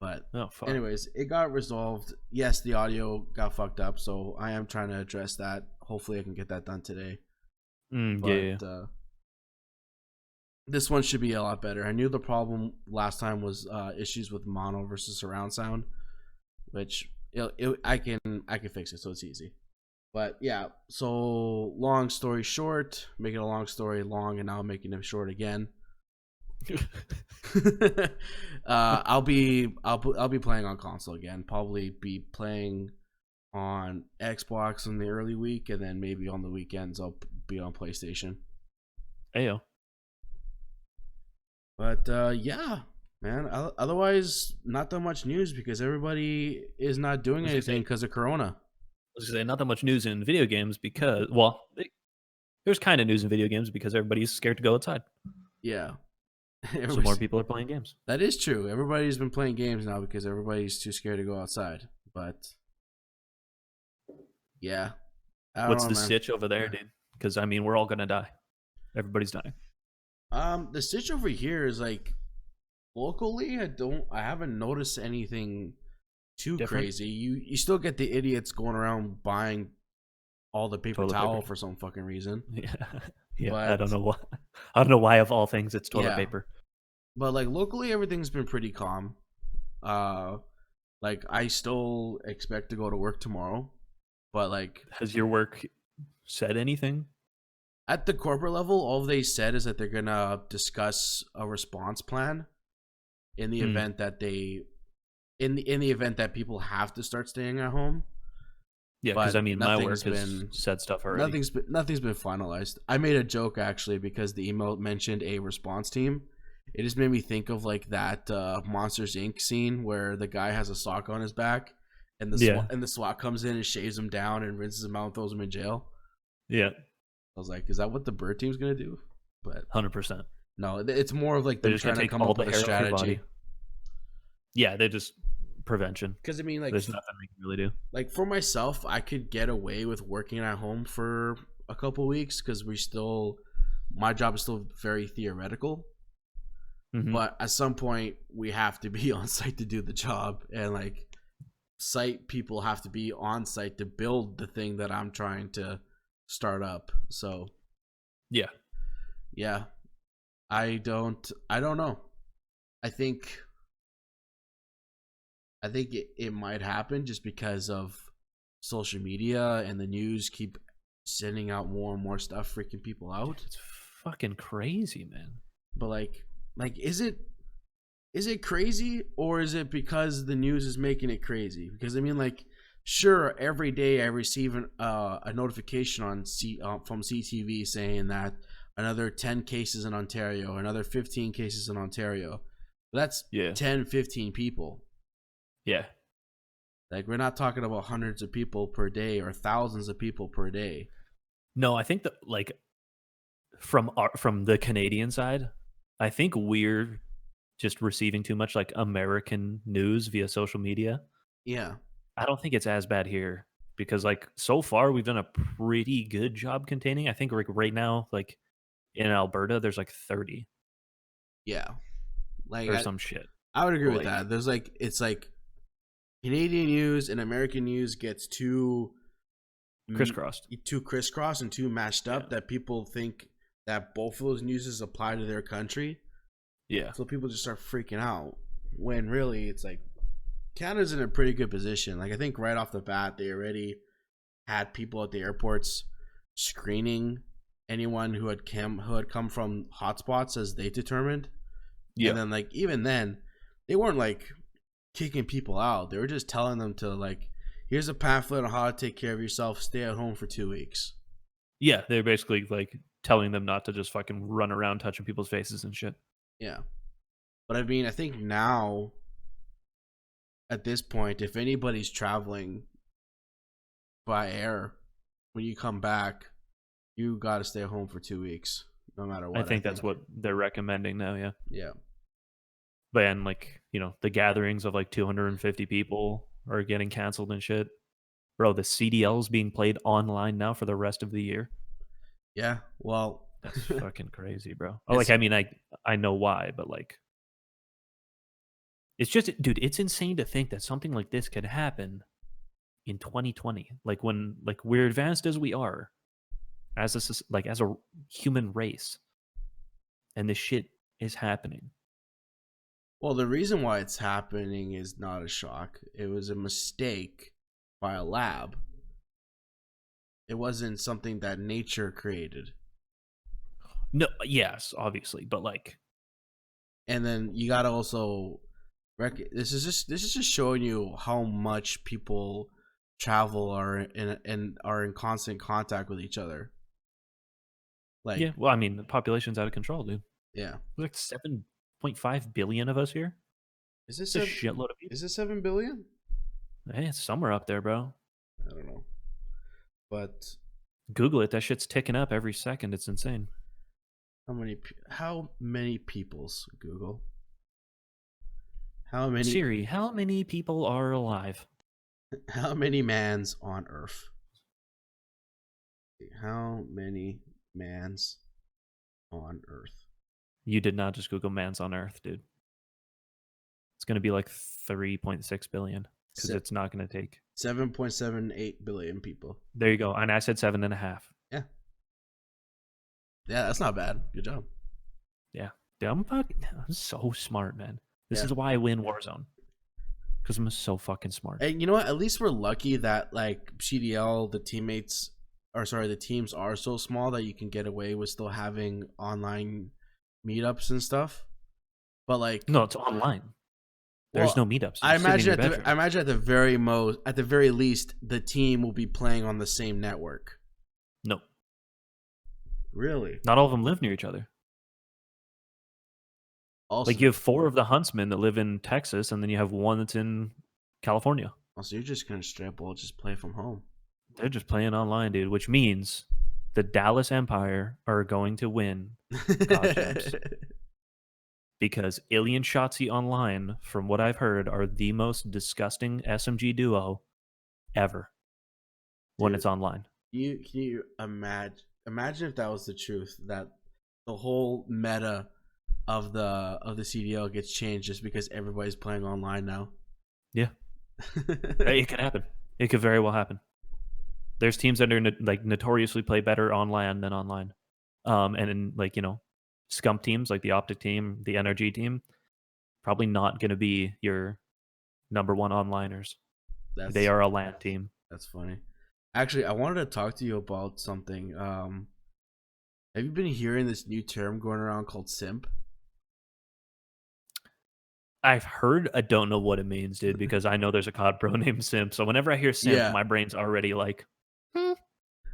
But anyways, it got resolved. Yes, the audio got fucked up, so I am trying to address that. Hopefully I can get that done today. But this one should be a lot better. I knew the problem last time was issues with mono versus surround sound, which I can fix it, so it's easy. But yeah, so long story short, making a long story long, and now making it short again. I'll be playing on console again. Probably be playing on Xbox in the early week, and then maybe on the weekends I'll be on PlayStation. Ayo. But yeah, man. Otherwise, not that much news because everybody is not doing anything because of Corona. I was gonna say not that much news in video games because, well, there's kind of news in video games because everybody's scared to go outside. Yeah. So more people are playing games. That is true. Everybody's been playing games now because everybody's too scared to go outside. But yeah, what's the stitch over there, dude? Because I mean, we're all gonna die. Everybody's dying. The stitch over here is like locally. I haven't noticed anything too crazy. You still get the idiots going around buying all the paper towel for some fucking reason. Yeah. Yeah, but I don't know why. I don't know why of all things it's toilet paper. But like locally, everything's been pretty calm. Like I still expect to go to work tomorrow, but like, has your work said anything? At the corporate level, all they said is that they're gonna discuss a response plan in the event that in the event that people have to start staying at home. Yeah, because I mean, my work has said stuff already. Nothing's been finalized. I made a joke actually because the email mentioned a response team. It just made me think of like that Monsters Inc. scene where the guy has a sock on his back, and the SWAT comes in and shaves him down and rinses him out and throws him in jail. Yeah, I was like, is that what the bird team's gonna do? But 100%. No, it's more of like they're trying to come up with a strategy. Yeah, they just prevention. Because I mean, like, there's nothing we can really do. Like for myself, I could get away with working at home for a couple weeks because my job is still very theoretical. Mm-hmm. But at some point, we have to be on site to do the job, and like site people have to be on site to build the thing that I'm trying to start up. So yeah, I don't know. I think it might happen just because of social media and the news keep sending out more and more stuff freaking people out. It's fucking crazy, man. But like is it crazy, or is it because the news is making it crazy? Because I mean, like, sure, every day I receive a notification from CTV saying that another 10 cases in Ontario, another 15 cases in Ontario. But that's 10, 15 people. Yeah. Like, we're not talking about hundreds of people per day or thousands of people per day. No, I think that, like, from the Canadian side, I think we're just receiving too much like American news via social media. Yeah. I don't think it's as bad here because like so far we've done a pretty good job containing. I think like right now, like in Alberta, there's like 30 Yeah. Like or some shit. I would agree with Like that. There's like it's like Canadian news and American news gets too crisscrossed. crisscrossed and too mashed up that people think that both of those newses apply to their country. Yeah. So people just start freaking out when really it's like Canada's in a pretty good position. Like I think right off the bat they already had people at the airports screening anyone who had come from hotspots as they determined. Yeah. And then like even then they weren't like kicking people out. They were just telling them to like, here's a pamphlet on how to take care of yourself. Stay at home for 2 weeks. Yeah, they're basically like telling them not to just fucking run around touching people's faces and shit. Yeah. But I mean, I think now at this point, if anybody's traveling by air, when you come back, you got to stay home for 2 weeks, no matter what. I think that's what they're recommending now. Yeah. Yeah. But and like, you know, the gatherings of like 250 people are getting canceled and shit. Bro, the CDL is being played online now for the rest of the year. Yeah. Well, that's fucking crazy, bro. Oh, like I mean, I know why, but like, it's just, dude, it's insane to think that something like this could happen in 2020. Like when like we're advanced as we are, as a human race, and this shit is happening. Well, the reason why it's happening is not a shock. It was a mistake by a lab. It wasn't something that nature created. No, yes, obviously, but like, and then you gotta also this is just showing you how much people travel are in constant contact with each other. Like, yeah, well, I mean, the population's out of control, dude. Yeah, there's like 7.5 billion of us here. Is this a shitload of people? Is it 7 billion? Hey, it's somewhere up there, bro. I don't know, but Google it. That shit's ticking up every second. It's insane. How many peoples? Google. How many? Siri, how many people are alive? How many mans on Earth? How many mans on Earth? You did not just Google mans on Earth, dude. It's going to be like 3.6 billion because it's not going to take 7.78 billion people. There you go. And I said 7.5. Yeah. Yeah, that's not bad. Good job. Yeah. Dude, I'm so smart, man. This is why I win Warzone. Because I'm so fucking smart. And you know what? At least we're lucky that like CDL, the teams are so small that you can get away with still having online meetups and stuff. But like, no, it's online. There's no meetups. I imagine at the very least, the team will be playing on the same network. No. Really? Not all of them live near each other. Also, like you have 4 of the Huntsmen that live in Texas, and then you have 1 that's in California. Also, you're just gonna straight up just play from home. They're just playing online, dude, which means the Dallas Empire are going to win because Ilya Shotzi online, from what I've heard, are the most disgusting SMG duo ever when it's online. Can you imagine if that was the truth, that the whole meta of the CDL gets changed just because everybody's playing online now? Yeah. It could happen. It could very well happen. There's teams that are notoriously play better on LAN than online. And in like, you know, scum teams like the Optic team, the NRG team, probably not going to be your number 1 onliners. They are a LAN team. That's funny. Actually, I wanted to talk to you about something. Have you been hearing this new term going around called simp? I've heard. I don't know what it means, dude, because I know there's a COD pro named Simp. So whenever I hear Simp, my brain's already like,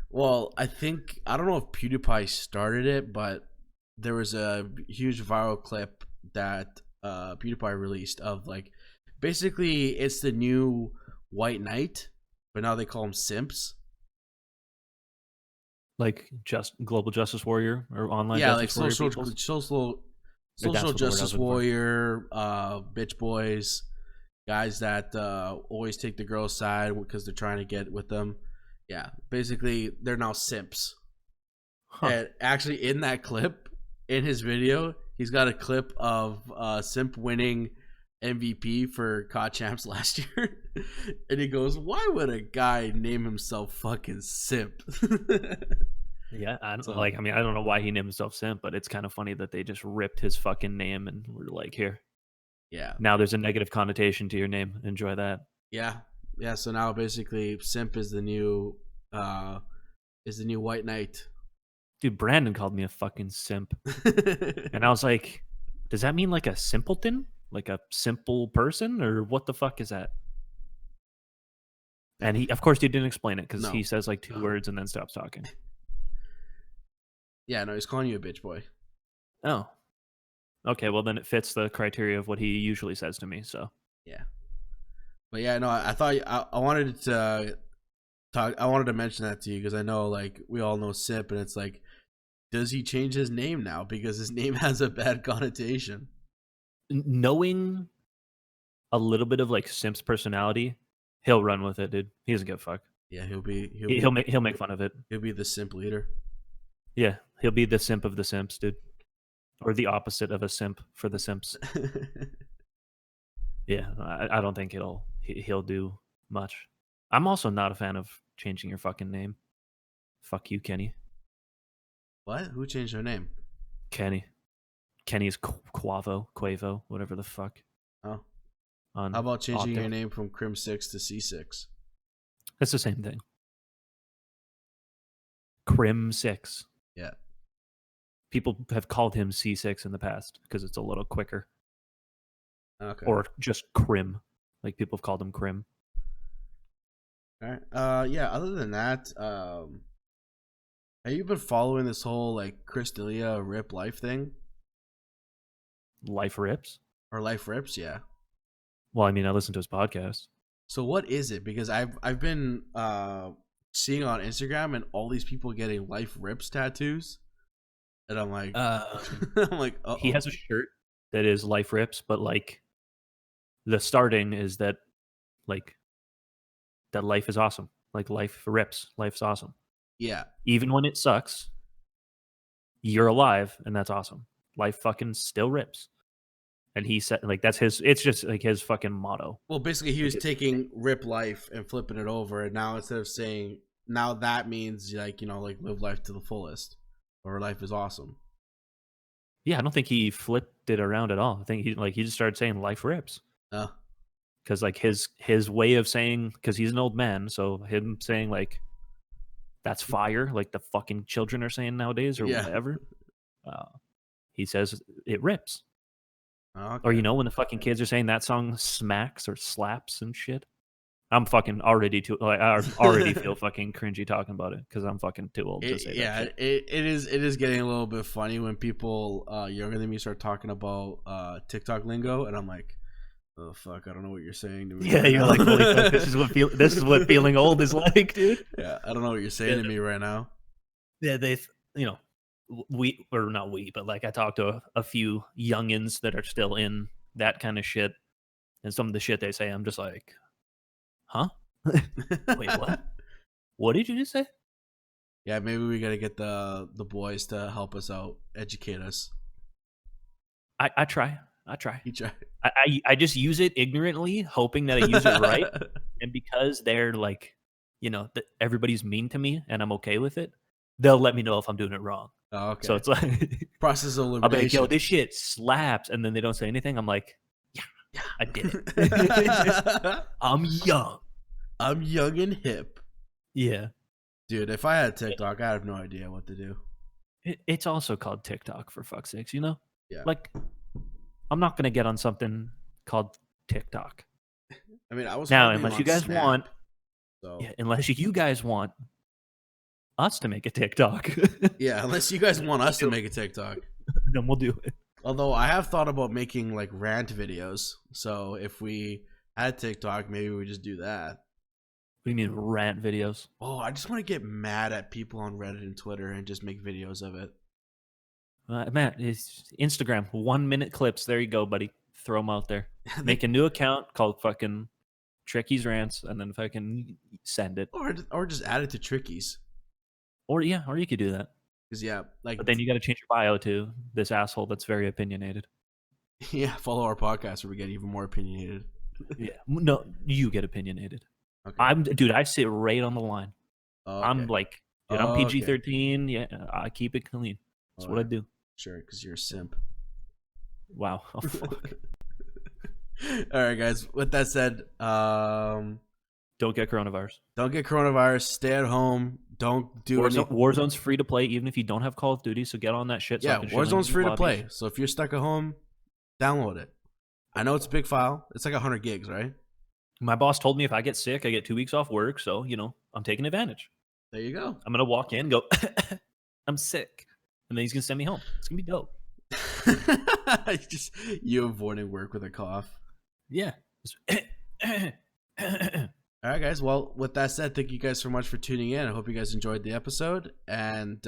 Well, I don't know if PewDiePie started it, but there was a huge viral clip that PewDiePie released of like, basically it's the new White Knight, but now they call them simps. Like just global justice warrior or online justice like warrior social That's the word I was justice looking for. warrior, bitch boys, guys that always take the girl's side because they're trying to get with them. Yeah, basically they're now simps. Huh. And actually, in that clip, in his video, he's got a clip of simp winning MVP for COD Champs last year, and he goes, "Why would a guy name himself fucking simp?" Yeah, I don't So- like. I mean, I don't know why he named himself Simp, but it's kind of funny that they just ripped his fucking name and were like, "Here, Yeah, now there's a negative connotation to your name. Enjoy that." yeah. So now basically, simp is the new white knight. Dude, Brandon called me a fucking simp, and I was like, "Does that mean like a simpleton, like a simple person, or what the fuck is that?" And he, of course, he didn't explain it because No. he says like two words and then stops talking. Yeah, no, he's calling you a bitch boy. Oh, okay. Well, then it fits the criteria of what he usually says to me. So Yeah, but yeah, no, I thought I wanted to talk. I wanted to mention that to you because I know like we all know simp, and it's like, does he change his name now because his name has a bad connotation? knowing a little bit of like Simp's personality, he'll run with it, dude. He doesn't give a fuck. Yeah, He'll be make fun of it. he'll be the simp leader. Yeah, he'll be the simp of the simps, dude, or the opposite of a simp for the simps. Yeah, I don't think he'll do much. I'm also not a fan of changing your fucking name. Fuck you, Kenny. What? Who changed their name? Kenny. Kenny is Quavo, whatever the fuck. Oh, On how about changing your Octo. name from Crim 6 to C6? It's the same thing. Crim 6. Yeah. People have called him C6 in the past because it's a little quicker. Okay. Or just Crim. Like people have called him Crim. All right. Yeah. Other than that, have you been following this whole like Chris D'Elia rip life thing Life rips. or life rips? Yeah. Well, I mean, I listen to his podcast. So what is it? Because I've been seeing on Instagram and all these people getting life rips tattoos, and I'm like, I'm like, uh-oh. He has a shirt that is Life Rips, but like the starting is that like that life is awesome. Like life rips. Life's awesome. Yeah. Even when it sucks, you're alive, and that's awesome. Life fucking still rips. And he said, like, that's his, it's just like his fucking motto. Well, basically, he was taking rip life and flipping it over, and now instead of saying now that means like like live life to the fullest, or life is awesome. Yeah, I don't think he flipped it around at all. I think he just started saying life rips. Because like his way of saying, because he's an old man, so him saying like that's fire, like the fucking children are saying nowadays or whatever. He says it rips. Okay. Or when the fucking kids are saying that song smacks or slaps and shit. I'm fucking already too like I already feel fucking cringy talking about it because I'm fucking too old to say that shit. It is getting a little bit funny when people younger than me start talking about TikTok lingo, and I'm like, oh fuck, I don't know what you're saying to me. Yeah, right you're now. like, holy fuck, this is what feeling old is like, dude. Yeah, I don't know what you're saying to me right now. Yeah, but like I talked to a few youngins that are still in that kind of shit, and some of the shit they say, I'm just like, huh? Wait, what? What did you just say? Yeah, maybe we gotta get the boys to help us out, educate us. I try. You try. I just use it ignorantly, hoping that I use it right. And because they're like, everybody's mean to me and I'm okay with it, they'll let me know if I'm doing it wrong. Oh, okay. So it's like process of elimination. I'll be like, yo, this shit slaps, and then they don't say anything. I'm like, yeah, I did it. I'm young. I'm young and hip. Yeah. Dude, if I had TikTok, I have no idea what to do. It's also called TikTok, for fuck's sakes, Yeah. Like, I'm not going to get on something called TikTok. I mean, I was now, hoping unless on you guys Snap, want, so. unless you guys want us to make a TikTok. Yeah, unless you guys want us to make a TikTok. Then we'll do it. Although I have thought about making like rant videos. So if we had TikTok, maybe we just do that. What do you mean rant videos? Oh, I just want to get mad at people on Reddit and Twitter and just make videos of it. Matt, it's Instagram 1 minute clips. There you go, buddy. Throw them out there. Make a new account called fucking Tricky's Rants, and then fucking send it. Or just add it to Tricky's. Or you could do that. Because But then you got to change your bio to this asshole that's very opinionated. Yeah, follow our podcast where we get even more opinionated. Yeah, no, you get opinionated. Okay. I sit right on the line. Okay. I'm like, dude, I'm PG-13. Yeah, I keep it clean. That's what I do. Sure, because you're a simp. Wow. Oh, fuck. All right, guys. With that said, Don't get coronavirus. don't get coronavirus. Stay at home. Don't do Warzone's free to play, even if you don't have Call of Duty. So get on that shit. So Yeah, Warzone's free to play. So if you're stuck at home, download it. I know it's a big file. It's like 100 gigs, right? My boss told me if I get sick, I get 2 weeks off work. So I'm taking advantage. There you go. I'm gonna walk in, go, I'm sick, and then he's gonna send me home. It's gonna be dope. Just you avoiding work with a cough. Yeah. All right, guys. Well, with that said, thank you guys so much for tuning in. I hope you guys enjoyed the episode. And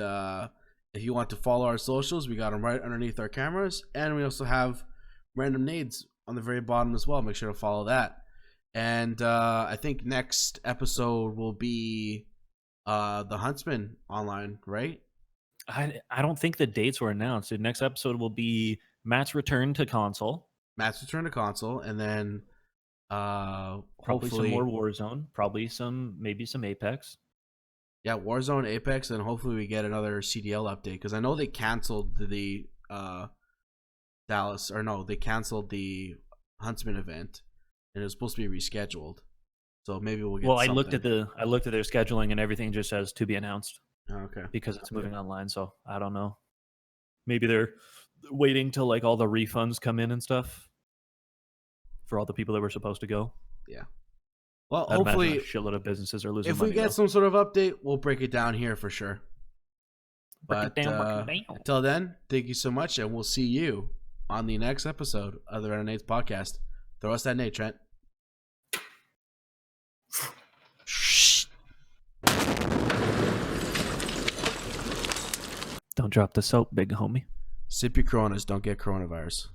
if you want to follow our socials, we got them right underneath our cameras. And we also have Random Nades on the very bottom as well. Make sure to follow that. And I think next episode will be the Huntsman online, right? I don't think the dates were announced. The next episode will be Matt's return to console. And then Probably hopefully some more Warzone. Probably maybe some Apex. Yeah, Warzone, Apex, and hopefully we get another CDL update because I know they canceled the they canceled the Huntsman event, and it was supposed to be rescheduled. So maybe we'll get. Well, something. I looked at their scheduling, and everything just says to be announced. Okay. Because it's moving online, so I don't know. Maybe they're waiting till like all the refunds come in and stuff for all the people that were supposed to go. Yeah. Well, I'd hopefully, a shitload of businesses are losing if money. we get some sort of update, we'll break it down here for sure. Break it down. Until then, thank you so much, and we'll see you on the next episode of the Random Nades Podcast. Throw us that nade, Trent. Shh. Don't drop the soap, big homie. Sip your Coronas. Don't get coronavirus.